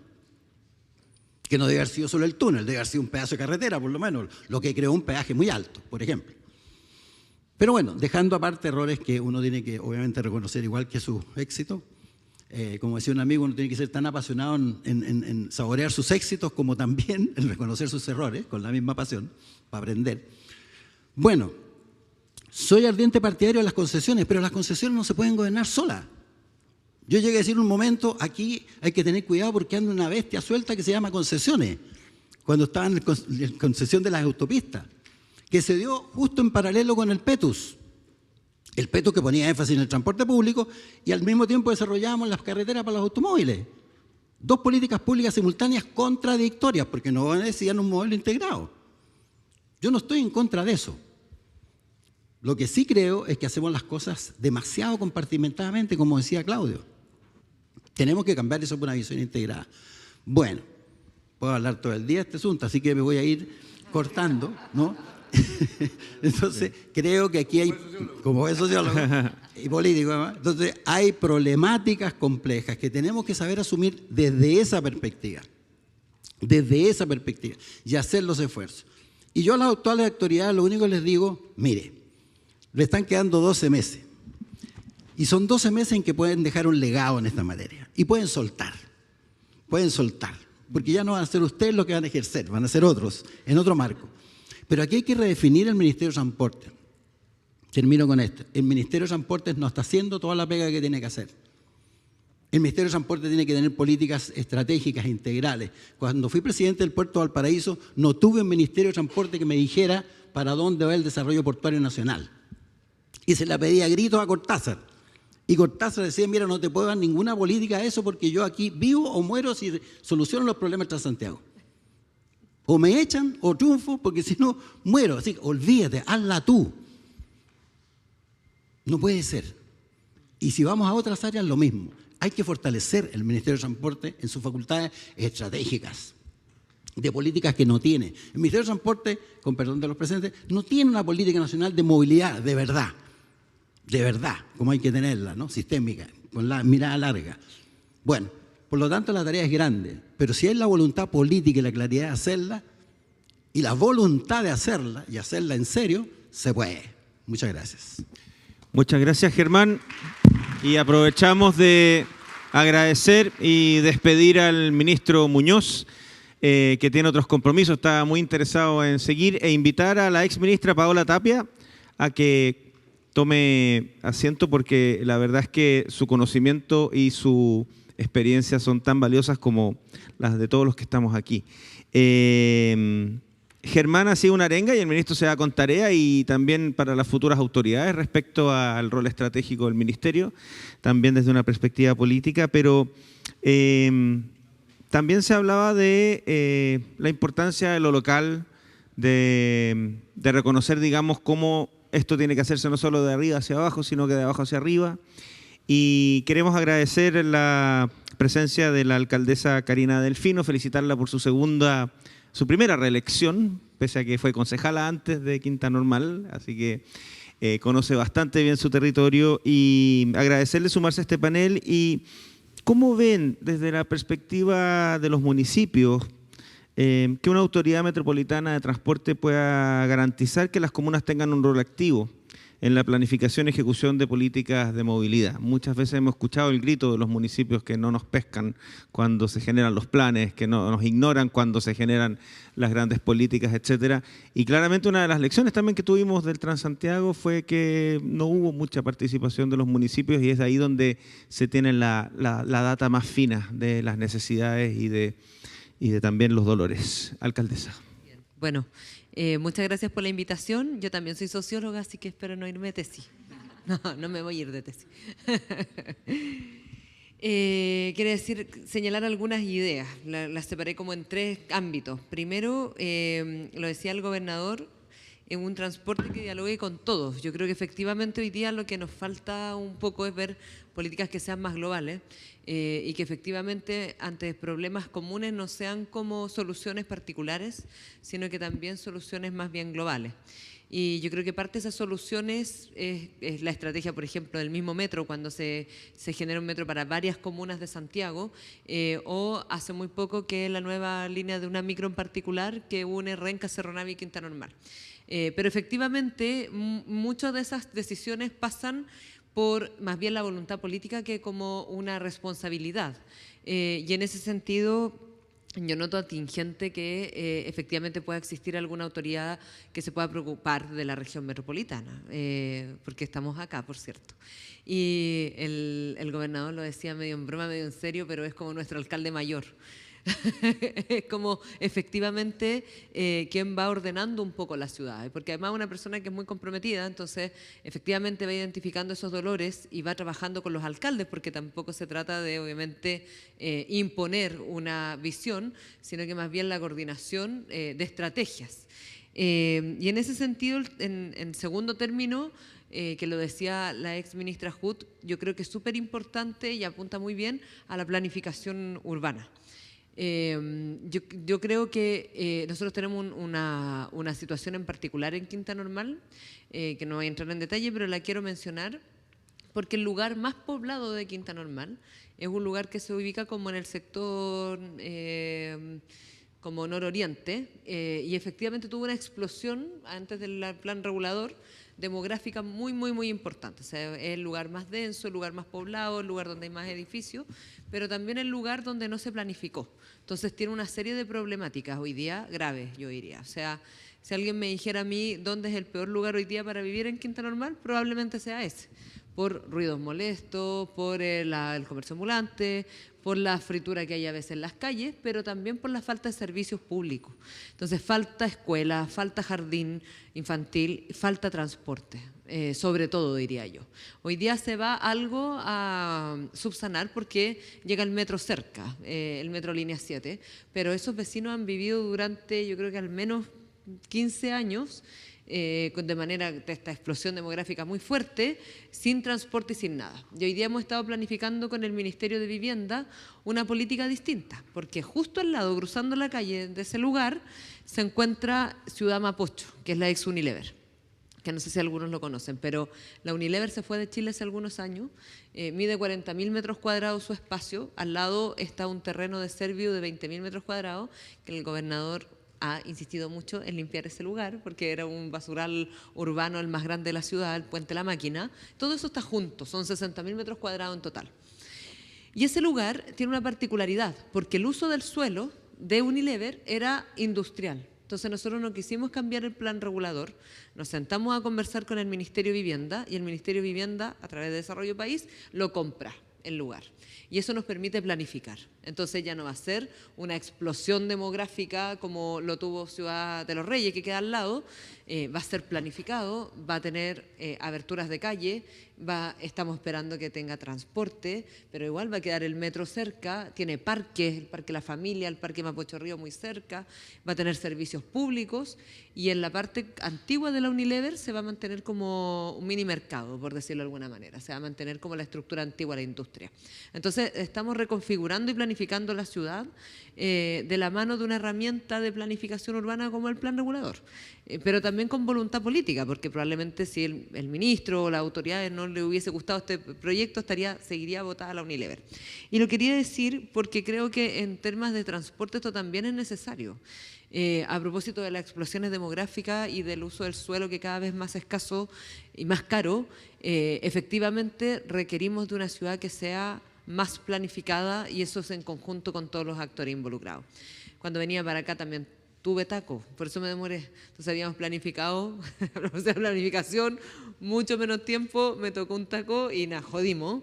Que no debe haber sido solo el túnel, debe haber sido un pedazo de carretera, por lo menos, lo que creó un peaje muy alto, por ejemplo. Pero bueno, dejando aparte errores que uno tiene que, obviamente, reconocer igual que su éxito. Como decía un amigo, uno tiene que ser tan apasionado en saborear sus éxitos como también en reconocer sus errores, con la misma pasión, para aprender. Bueno, soy ardiente partidario de las concesiones, pero las concesiones no se pueden gobernar solas. Yo llegué a decir un momento, aquí hay que tener cuidado porque anda una bestia suelta que se llama concesiones, cuando estaba en la concesión de las autopistas, que se dio justo en paralelo con el PETUS. El PETUS que ponía énfasis en el transporte público y al mismo tiempo desarrollábamos las carreteras para los automóviles. 2 políticas públicas simultáneas contradictorias, porque no decían un modelo integrado. Yo no estoy en contra de eso. Lo que sí creo es que hacemos las cosas demasiado compartimentadamente, como decía Claudio. Tenemos que cambiar eso por una visión integrada. Bueno, puedo hablar todo el día de este asunto, así que me voy a ir cortando, ¿no? Entonces, creo que aquí hay, como es sociólogo y político, además, entonces hay problemáticas complejas que tenemos que saber asumir desde esa perspectiva y hacer los esfuerzos. Y yo a las actuales autoridades lo único que les digo, mire, le están quedando 12 meses y son 12 meses en que pueden dejar un legado en esta materia y pueden soltar, porque ya no van a ser ustedes los que van a ejercer, van a ser otros, en otro marco. Pero aquí hay que redefinir el Ministerio de Transporte. Termino con esto. El Ministerio de Transporte no está haciendo toda la pega que tiene que hacer. El Ministerio de Transporte tiene que tener políticas estratégicas integrales. Cuando fui presidente del Puerto de Valparaíso, no tuve un Ministerio de Transporte que me dijera para dónde va el desarrollo portuario nacional. Y se la pedía a gritos a Cortázar. Y Cortázar decía, mira, no te puedo dar ninguna política a eso porque yo aquí vivo o muero si soluciono los problemas de Transantiago. O me echan o triunfo, porque si no, muero. Así que olvídate, hazla tú. No puede ser. Y si vamos a otras áreas, lo mismo. Hay que fortalecer el Ministerio de Transporte en sus facultades estratégicas, de políticas que no tiene. El Ministerio de Transporte, con perdón de los presentes, no tiene una política nacional de movilidad de verdad, como hay que tenerla, ¿no? Sistémica, con la mirada larga. Bueno, por lo tanto, la tarea es grande, pero si hay la voluntad política y la claridad de hacerla, y la voluntad de hacerla, y hacerla en serio, se puede. Muchas gracias. Muchas gracias, Germán. Y aprovechamos de agradecer y despedir al ministro Muñoz, que tiene otros compromisos, está muy interesado en seguir, e invitar a la exministra Paola Tapia a que tome asiento, porque la verdad es que su conocimiento y su experiencias son tan valiosas como las de todos los que estamos aquí. Germán ha sido una arenga y el ministro se da con tarea, y también para las futuras autoridades respecto al rol estratégico del ministerio, también desde una perspectiva política, pero también se hablaba de la importancia de lo local, de reconocer, digamos, cómo esto tiene que hacerse no solo de arriba hacia abajo, sino que de abajo hacia arriba. Y queremos agradecer la presencia de la alcaldesa Karina Delfino, felicitarla por su primera reelección, pese a que fue concejala antes de Quinta Normal, así que conoce bastante bien su territorio, y agradecerle sumarse a este panel. Y ¿cómo ven desde la perspectiva de los municipios que una autoridad metropolitana de transporte pueda garantizar que las comunas tengan un rol activo en la planificación y ejecución de políticas de movilidad. Muchas veces hemos escuchado el grito de los municipios que no nos pescan cuando se generan los planes, que no nos ignoran cuando se generan las grandes políticas, etcétera. Y claramente una de las lecciones también que tuvimos del Transantiago fue que no hubo mucha participación de los municipios, y es ahí donde se tiene la data más fina de las necesidades y de también los dolores. Alcaldesa. Bien. Bueno, muchas gracias por la invitación. Yo también soy socióloga, así que espero no irme de tesis. No me voy a ir de tesis. Quiere decir, señalar algunas ideas. Las separé como en 3 ámbitos. Primero, lo decía el gobernador, en un transporte que dialogue con todos. Yo creo que efectivamente hoy día lo que nos falta un poco es ver políticas que sean más globales y que efectivamente ante problemas comunes no sean como soluciones particulares, sino que también soluciones más bien globales. Y yo creo que parte de esas soluciones es la estrategia, por ejemplo, del mismo metro, cuando se genera un metro para varias comunas de Santiago, o hace muy poco que la nueva línea de una micro en particular que une Renca, Cerro Navia y Quinta Normal. Pero efectivamente muchas de esas decisiones pasan por más bien la voluntad política que como una responsabilidad. Y en ese sentido yo noto atingente que efectivamente pueda existir alguna autoridad que se pueda preocupar de la región metropolitana, porque estamos acá, por cierto. Y el gobernador lo decía medio en broma, medio en serio, pero es como nuestro alcalde mayor. Es como efectivamente quien va ordenando un poco la ciudad, porque además es una persona que es muy comprometida, entonces efectivamente va identificando esos dolores y va trabajando con los alcaldes, porque tampoco se trata de obviamente imponer una visión, sino que más bien la coordinación de estrategias. Y en ese sentido, en segundo término, que lo decía la ex ministra Hut, yo creo que es súper importante y apunta muy bien a la planificación urbana. Yo creo que nosotros tenemos una situación en particular en Quinta Normal, que no voy a entrar en detalle, pero la quiero mencionar porque el lugar más poblado de Quinta Normal es un lugar que se ubica como en el sector como nororiente, y efectivamente tuvo una explosión antes del plan regulador demográfica muy, muy, muy importante. O sea, es el lugar más denso, el lugar más poblado, el lugar donde hay más edificios, pero también el lugar donde no se planificó. Entonces tiene una serie de problemáticas hoy día graves, yo diría. O sea, si alguien me dijera a mí dónde es el peor lugar hoy día para vivir en Quinta Normal, probablemente sea ese, por ruidos molestos, por el comercio ambulante, por la fritura que hay a veces en las calles, pero también por la falta de servicios públicos. Entonces falta escuela, falta jardín infantil, falta transporte, sobre todo diría yo. Hoy día se va algo a subsanar porque llega el metro cerca, el metro línea 7, pero esos vecinos han vivido durante, yo creo que al menos 15 años, de manera de esta explosión demográfica muy fuerte, sin transporte y sin nada. Y hoy día hemos estado planificando con el Ministerio de Vivienda una política distinta, porque justo al lado, cruzando la calle de ese lugar, se encuentra Ciudad Mapocho, que es la ex Unilever, que no sé si algunos lo conocen, pero la Unilever se fue de Chile hace algunos años, mide 40.000 metros cuadrados su espacio, al lado está un terreno de Serviu de 20.000 metros cuadrados, que el gobernador ha insistido mucho en limpiar ese lugar porque era un basural urbano el más grande de la ciudad, el Puente La Máquina. Todo eso está junto, son 60.000 metros cuadrados en total. Y ese lugar tiene una particularidad porque el uso del suelo de Unilever era industrial. Entonces nosotros no quisimos cambiar el plan regulador, nos sentamos a conversar con el Ministerio de Vivienda y el Ministerio de Vivienda, a través de Desarrollo País, lo compra el lugar. Y eso nos permite planificar. Entonces ya no va a ser una explosión demográfica como lo tuvo Ciudad de los Reyes, que queda al lado, va a ser planificado, va a tener aberturas de calle, estamos esperando que tenga transporte, pero igual va a quedar el metro cerca, tiene parques, el Parque La Familia, el Parque Mapocho Río muy cerca, va a tener servicios públicos y en la parte antigua de la Unilever se va a mantener como un mini mercado, por decirlo de alguna manera, se va a mantener como la estructura antigua de la industria. Entonces estamos reconfigurando y planificando planificando la ciudad de la mano de una herramienta de planificación urbana como el plan regulador, pero también con voluntad política, porque probablemente si el ministro o las autoridades no le hubiese gustado este proyecto, seguiría votada la Unilever. Y lo quería decir porque creo que en temas de transporte esto también es necesario. A propósito de las explosiones demográficas y del uso del suelo que cada vez más escaso y más caro, efectivamente requerimos de una ciudad que sea más planificada, y eso es en conjunto con todos los actores involucrados. Cuando venía para acá también tuve taco, por eso me demoré. Entonces habíamos planificado, hablamos de planificación, mucho menos tiempo, me tocó un taco y nos jodimos.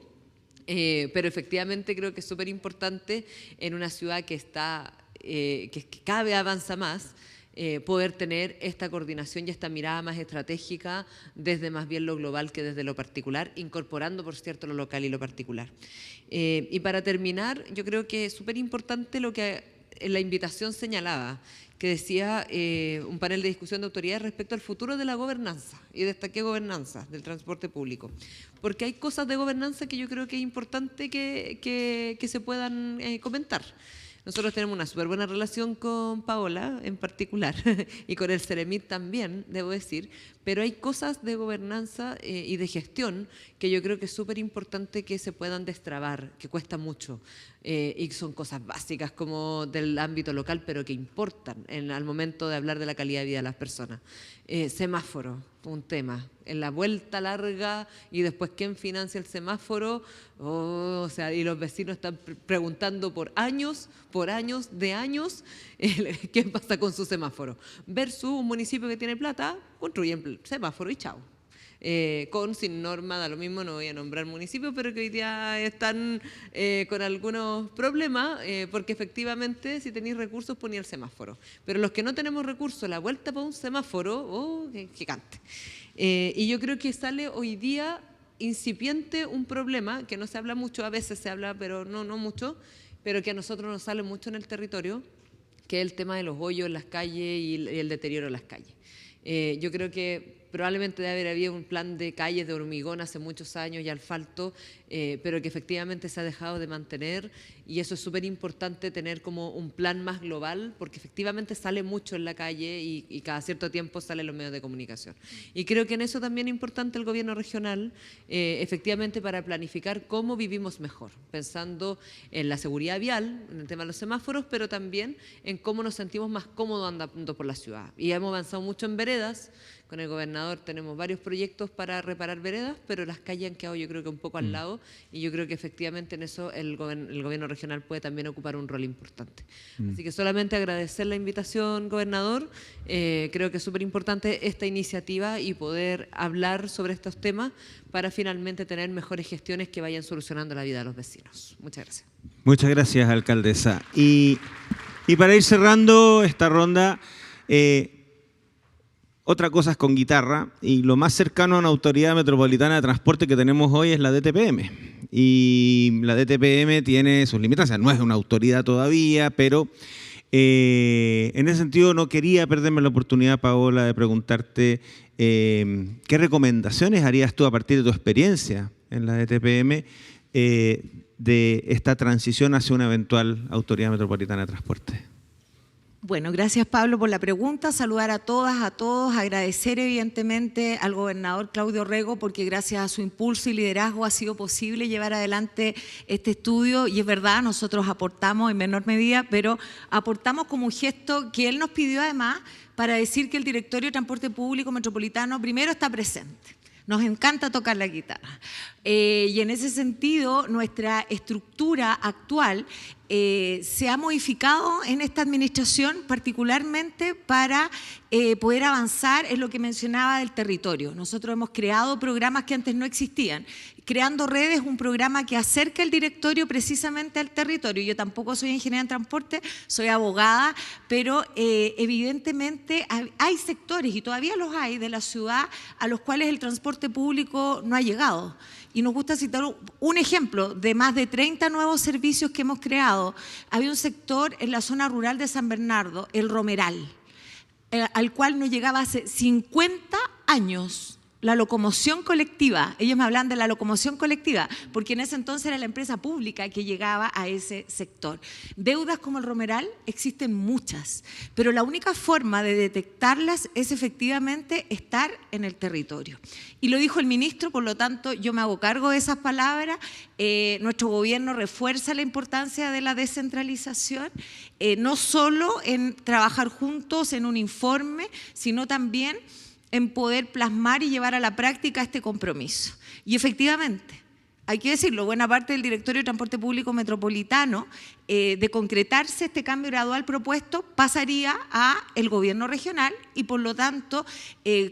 Pero efectivamente creo que es súper importante en una ciudad que está, que cada vez avanza más, poder tener esta coordinación y esta mirada más estratégica desde más bien lo global que desde lo particular, incorporando, por cierto, lo local y lo particular. Y para terminar, yo creo que es súper importante lo que en la invitación señalaba, que decía un panel de discusión de autoridades respecto al futuro de la gobernanza, y destaqué gobernanza del transporte público, porque hay cosas de gobernanza que yo creo que es importante que se puedan comentar. Nosotros tenemos una súper buena relación con Paola en particular y con el Ceremit también, debo decir, pero hay cosas de gobernanza y de gestión que yo creo que es súper importante que se puedan destrabar, que cuesta mucho, y son cosas básicas como del ámbito local, pero que importan al momento de hablar de la calidad de vida de las personas. Semáforo, un tema. En la vuelta larga y después quién financia el semáforo, o sea, y los vecinos están preguntando por años, qué pasa con su semáforo. Versus un municipio que tiene plata, construyen el semáforo y chao. Sin norma, da lo mismo, no voy a nombrar municipios, pero que hoy día están con algunos problemas, porque efectivamente si tenéis recursos ponía el semáforo. Pero los que no tenemos recursos, la vuelta para un semáforo, gigante. Y yo creo que sale hoy día incipiente un problema, que no se habla mucho, a veces se habla, pero no mucho, pero que a nosotros nos sale mucho en el territorio, que es el tema de los hoyos en las calles y el deterioro de las calles. Yo creo que probablemente debe haber habido un plan de calles de hormigón hace muchos años y asfalto, pero que efectivamente se ha dejado de mantener, y eso es súper importante tener como un plan más global, porque efectivamente sale mucho en la calle y cada cierto tiempo salen los medios de comunicación. Y creo que en eso también es importante el gobierno regional, efectivamente para planificar cómo vivimos mejor, pensando en la seguridad vial, en el tema de los semáforos, pero también en cómo nos sentimos más cómodos andando por la ciudad. Y hemos avanzado mucho en veredas. Con el gobernador tenemos varios proyectos para reparar veredas, pero las calles han quedado yo creo que un poco al lado, y yo creo que efectivamente en eso el gobierno regional puede también ocupar un rol importante. Así que solamente agradecer la invitación, gobernador. Creo que es súper importante esta iniciativa y poder hablar sobre estos temas para finalmente tener mejores gestiones que vayan solucionando la vida de los vecinos. Muchas gracias. Muchas gracias, alcaldesa. Y para ir cerrando esta ronda, otra cosa es con guitarra, y lo más cercano a una autoridad metropolitana de transporte que tenemos hoy es la DTPM. Y la DTPM tiene sus limitancias, no es una autoridad todavía, pero en ese sentido no quería perderme la oportunidad, Paola, de preguntarte qué recomendaciones harías tú a partir de tu experiencia en la DTPM de esta transición hacia una eventual autoridad metropolitana de transporte. Bueno, gracias Pablo por la pregunta, saludar a todas, a todos, agradecer evidentemente al gobernador Claudio Rego, porque gracias a su impulso y liderazgo ha sido posible llevar adelante este estudio, y es verdad, nosotros aportamos en menor medida, pero aportamos como un gesto que él nos pidió además para decir que el Directorio de Transporte Público Metropolitano primero está presente. Nos encanta tocar la guitarra. Y en ese sentido, nuestra estructura actual se ha modificado en esta administración, particularmente para poder avanzar en lo que mencionaba del territorio. Nosotros hemos creado programas que antes no existían. Creando Redes, un programa que acerca el directorio precisamente al territorio. Yo tampoco soy ingeniera en transporte, soy abogada, pero evidentemente hay sectores, y todavía los hay, de la ciudad a los cuales el transporte público no ha llegado. Y nos gusta citar un ejemplo de más de 30 nuevos servicios que hemos creado. Había un sector en la zona rural de San Bernardo, el Romeral, al cual no llegaba hace 50 años la locomoción colectiva. Ellos me hablan de la locomoción colectiva, porque en ese entonces era la empresa pública que llegaba a ese sector. Deudas como el Romeral existen muchas, pero la única forma de detectarlas es efectivamente estar en el territorio. Y lo dijo el ministro, por lo tanto yo me hago cargo de esas palabras. Nuestro gobierno refuerza la importancia de la descentralización, no solo en trabajar juntos en un informe, sino también en poder plasmar y llevar a la práctica este compromiso. Y efectivamente, hay que decirlo, buena parte del Directorio de Transporte Público Metropolitano, de concretarse este cambio gradual propuesto, pasaría a el gobierno regional y por lo tanto,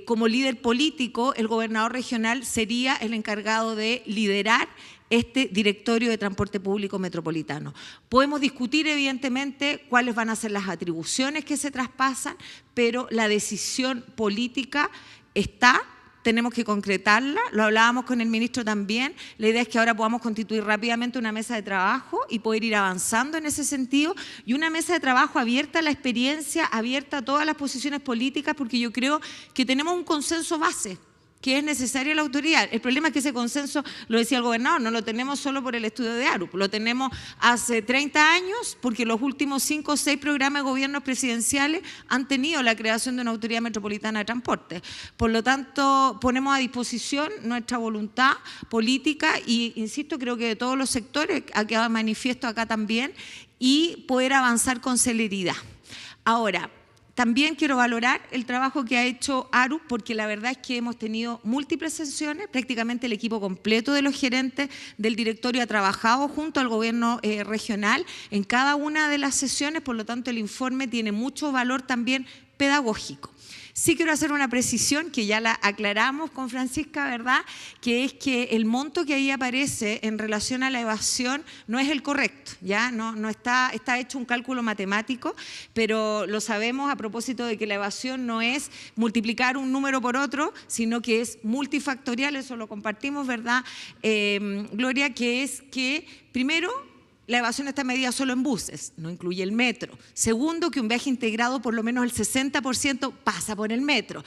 como líder político, el gobernador regional sería el encargado de liderar este Directorio de Transporte Público Metropolitano. Podemos discutir, evidentemente, cuáles van a ser las atribuciones que se traspasan, pero la decisión política está, tenemos que concretarla, lo hablábamos con el ministro también, la idea es que ahora podamos constituir rápidamente una mesa de trabajo y poder ir avanzando en ese sentido, y una mesa de trabajo abierta a la experiencia, abierta a todas las posiciones políticas, porque yo creo que tenemos un consenso base, que es necesaria la autoridad. El problema es que ese consenso, lo decía el gobernador, no lo tenemos solo por el estudio de ARUP, lo tenemos hace 30 años porque los últimos 5 o 6 programas de gobiernos presidenciales han tenido la creación de una autoridad metropolitana de transporte. Por lo tanto, ponemos a disposición nuestra voluntad política y, insisto, creo que de todos los sectores, ha quedado manifiesto acá también, y poder avanzar con celeridad. Ahora, también quiero valorar el trabajo que ha hecho ARUP, porque la verdad es que hemos tenido múltiples sesiones, prácticamente el equipo completo de los gerentes del directorio ha trabajado junto al gobierno regional en cada una de las sesiones, por lo tanto el informe tiene mucho valor también pedagógico. Sí quiero hacer una precisión que ya la aclaramos con Francisca, ¿verdad? Que es que el monto que ahí aparece en relación a la evasión no es el correcto, ¿ya? No está hecho un cálculo matemático, pero lo sabemos a propósito de que la evasión no es multiplicar un número por otro, sino que es multifactorial, eso lo compartimos, ¿verdad, Gloria? Que es que, primero, la evasión está medida solo en buses, no incluye el metro. Segundo, que un viaje integrado por lo menos el 60% pasa por el metro.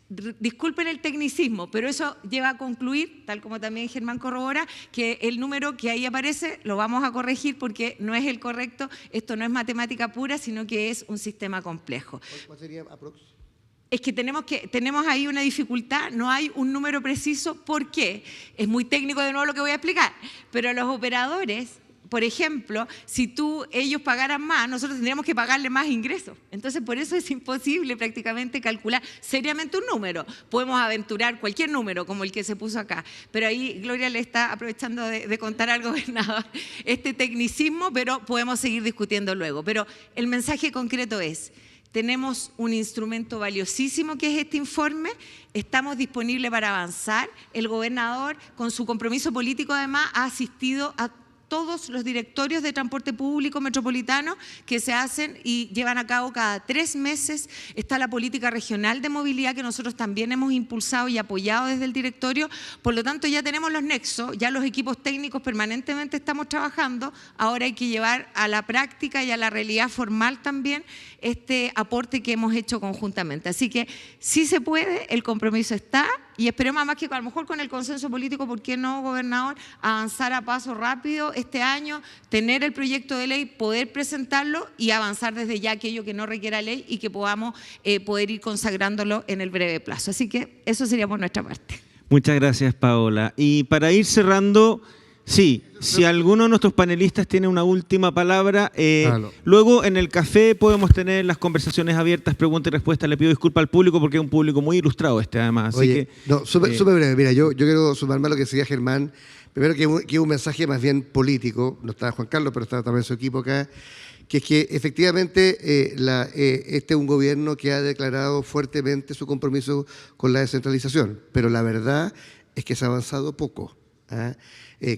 Disculpen el tecnicismo, pero eso lleva a concluir, tal como también Germán corrobora, que el número que ahí aparece lo vamos a corregir porque no es el correcto, esto no es matemática pura, sino que es un sistema complejo. ¿Cuál sería aproximadamente? Es que tenemos ahí una dificultad, no hay un número preciso. ¿Por qué? Es muy técnico de nuevo lo que voy a explicar, pero los operadores, por ejemplo, si ellos pagaran más, nosotros tendríamos que pagarle más ingresos. Entonces, por eso es imposible prácticamente calcular seriamente un número. Podemos aventurar cualquier número, como el que se puso acá. Pero ahí Gloria le está aprovechando de contar al gobernador este tecnicismo, pero podemos seguir discutiendo luego. Pero el mensaje concreto es: tenemos un instrumento valiosísimo que es este informe, estamos disponibles para avanzar. El gobernador, con su compromiso político además, ha asistido a todos los directorios de transporte público metropolitano que se hacen y llevan a cabo cada 3 meses. Está la política regional de movilidad que nosotros también hemos impulsado y apoyado desde el directorio. Por lo tanto, ya tenemos los nexos, ya los equipos técnicos permanentemente estamos trabajando. Ahora hay que llevar a la práctica y a la realidad formal también este aporte que hemos hecho conjuntamente. Así que sí se puede, el compromiso está, y esperemos además que a lo mejor con el consenso político, ¿por qué no, gobernador?, avanzar a paso rápido este año, tener el proyecto de ley, poder presentarlo y avanzar desde ya aquello que no requiera ley y que podamos poder ir consagrándolo en el breve plazo. Así que eso sería por nuestra parte. Muchas gracias, Paola. Y para ir cerrando, sí, si alguno de nuestros panelistas tiene una última palabra, luego en el café podemos tener las conversaciones abiertas, preguntas y respuestas. Le pido disculpas al público porque es un público muy ilustrado además. Así Oye, súper breve. Mira, yo quiero sumarme a lo que decía Germán. Primero que un mensaje más bien político, no está Juan Carlos, pero está también su equipo acá, que es que efectivamente este es un gobierno que ha declarado fuertemente su compromiso con la descentralización, pero la verdad es que se ha avanzado poco.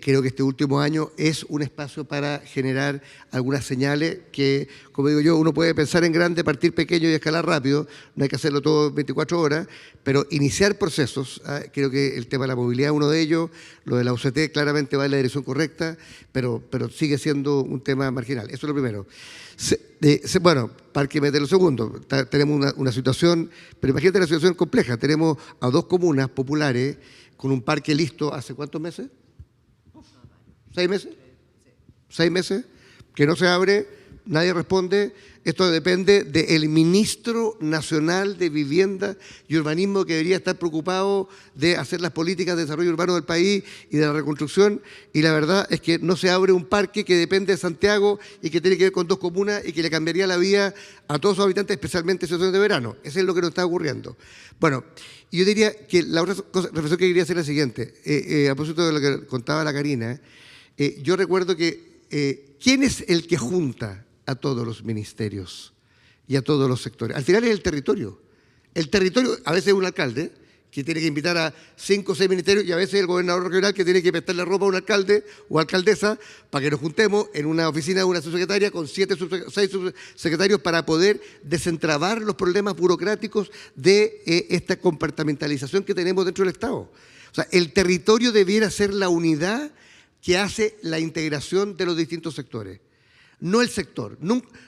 Creo que este último año es un espacio para generar algunas señales que, como digo yo, uno puede pensar en grande, partir pequeño y escalar rápido, no hay que hacerlo todo 24 horas, pero iniciar procesos, creo que el tema de la movilidad es uno de ellos, lo de la UCT claramente va en la dirección correcta, pero sigue siendo un tema marginal. Eso es lo primero. Bueno, para que meter lo segundo, tenemos una situación, pero imagínate la situación compleja, tenemos a 2 comunas populares con un parque listo hace ¿cuántos meses? 6 meses. 6 meses, que no se abre, nadie responde. Esto depende del ministro nacional de Vivienda y Urbanismo, que debería estar preocupado de hacer las políticas de desarrollo urbano del país y de la reconstrucción. Y la verdad es que no se abre un parque que depende de Santiago y que tiene que ver con 2 comunas y que le cambiaría la vida a todos sus habitantes, especialmente en situaciones de verano. Eso es lo que nos está ocurriendo. Bueno, yo diría que la otra reflexión que quería hacer es la siguiente. A propósito de lo que contaba la Karina, yo recuerdo que ¿quién es el que junta a todos los ministerios y a todos los sectores? Al final es el territorio. El territorio, a veces es un alcalde que tiene que invitar a 5 o 6 ministerios y a veces el gobernador regional que tiene que prestarle ropa a un alcalde o alcaldesa para que nos juntemos en una oficina de una subsecretaria con 6 subsecretarios para poder desentrabar los problemas burocráticos de esta compartimentalización que tenemos dentro del Estado. O sea, el territorio debiera ser la unidad que hace la integración de los distintos sectores, no el sector.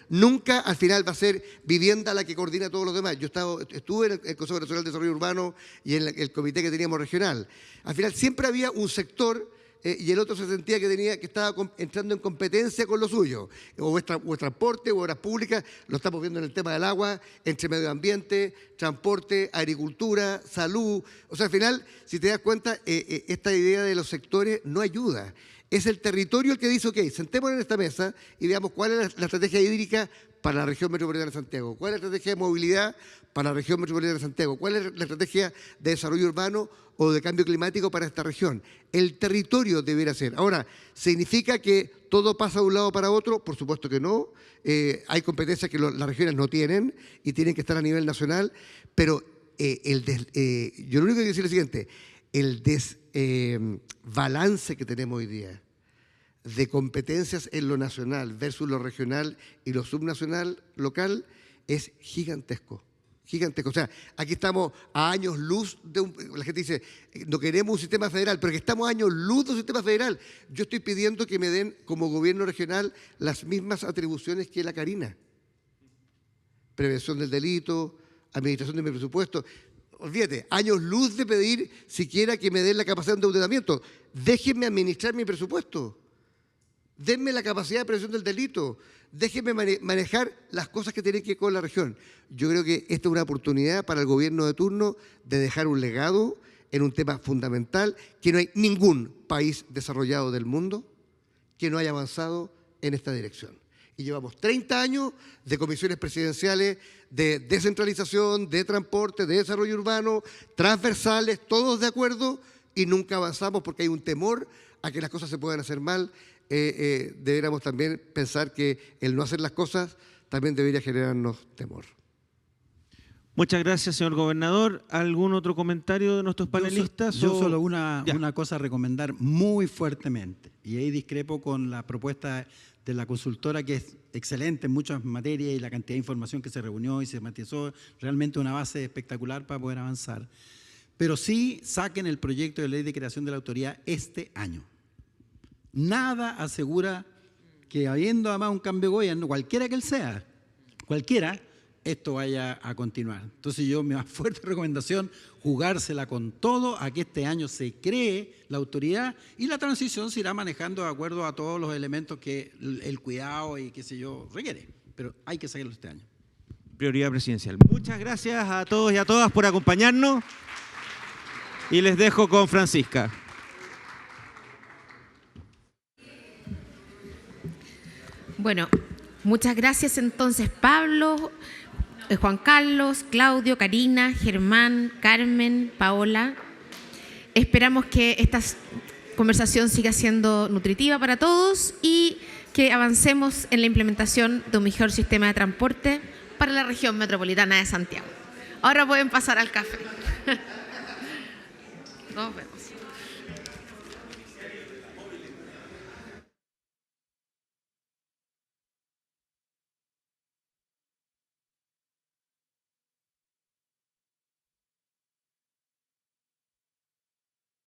Nunca al final va a ser vivienda la que coordina todos los demás. Yo estuve en el Consejo Nacional de Desarrollo Urbano y en el comité que teníamos regional. Al final siempre había un sector y el otro se sentía que estaba entrando en competencia con lo suyo, o transporte, o obras públicas. Lo estamos viendo en el tema del agua, entre medio ambiente, transporte, agricultura, salud. O sea, al final, si te das cuenta, esta idea de los sectores no ayuda. Es el territorio el que dice, ok, sentémonos en esta mesa y veamos cuál es la estrategia hídrica para la región metropolitana de Santiago, cuál es la estrategia de movilidad para la región metropolitana de Santiago, cuál es la estrategia de desarrollo urbano o de cambio climático para esta región. El territorio debería ser. Ahora, ¿significa que todo pasa de un lado para otro? Por supuesto que no. Hay competencias que las regiones no tienen y tienen que estar a nivel nacional, pero yo lo único que quiero decir es lo siguiente, el desbalance que tenemos hoy día de competencias en lo nacional versus lo regional y lo subnacional, local, es gigantesco. Gigantesco. O sea, aquí estamos a años luz de la gente dice, no queremos un sistema federal, pero que estamos a años luz de un sistema federal. Yo estoy pidiendo que me den como gobierno regional las mismas atribuciones que la Karina. Prevención del delito, administración de mi presupuesto. Olvídate, años luz de pedir siquiera que me den la capacidad de endeudamiento. Déjenme administrar mi presupuesto. Denme la capacidad de prevención del delito. Déjenme manejar las cosas que tienen que ver con la región. Yo creo que esta es una oportunidad para el gobierno de turno de dejar un legado en un tema fundamental, que no hay ningún país desarrollado del mundo que no haya avanzado en esta dirección. Y llevamos 30 años de comisiones presidenciales de descentralización, de transporte, de desarrollo urbano, transversales, todos de acuerdo, y nunca avanzamos porque hay un temor a que las cosas se puedan hacer mal. Deberíamos también pensar que el no hacer las cosas también debería generarnos temor. Muchas gracias, señor gobernador. ¿Algún otro comentario de nuestros panelistas? Yo solo una cosa a recomendar muy fuertemente, y ahí discrepo con la propuesta de la consultora, que es excelente en muchas materias, y la cantidad de información que se reunió y se matizó, realmente una base espectacular para poder avanzar. Pero sí saquen el proyecto de ley de creación de la autoridad este año. Nada asegura que, habiendo además un cambio de gobierno, cualquiera que él sea, cualquiera, esto vaya a continuar. Entonces yo, mi más fuerte recomendación, jugársela con todo a que este año se cree la autoridad, y la transición se irá manejando de acuerdo a todos los elementos que el cuidado y qué sé yo requiere. Pero hay que sacarlo este año. Prioridad presidencial. Muchas gracias a todos y a todas por acompañarnos, y les dejo con Francisca. Bueno, muchas gracias entonces, Pablo, Juan Carlos, Claudio, Karina, Germán, Carmen, Paola. Esperamos que esta conversación siga siendo nutritiva para todos y que avancemos en la implementación de un mejor sistema de transporte para la región metropolitana de Santiago. Ahora pueden pasar al café. Nos vemos.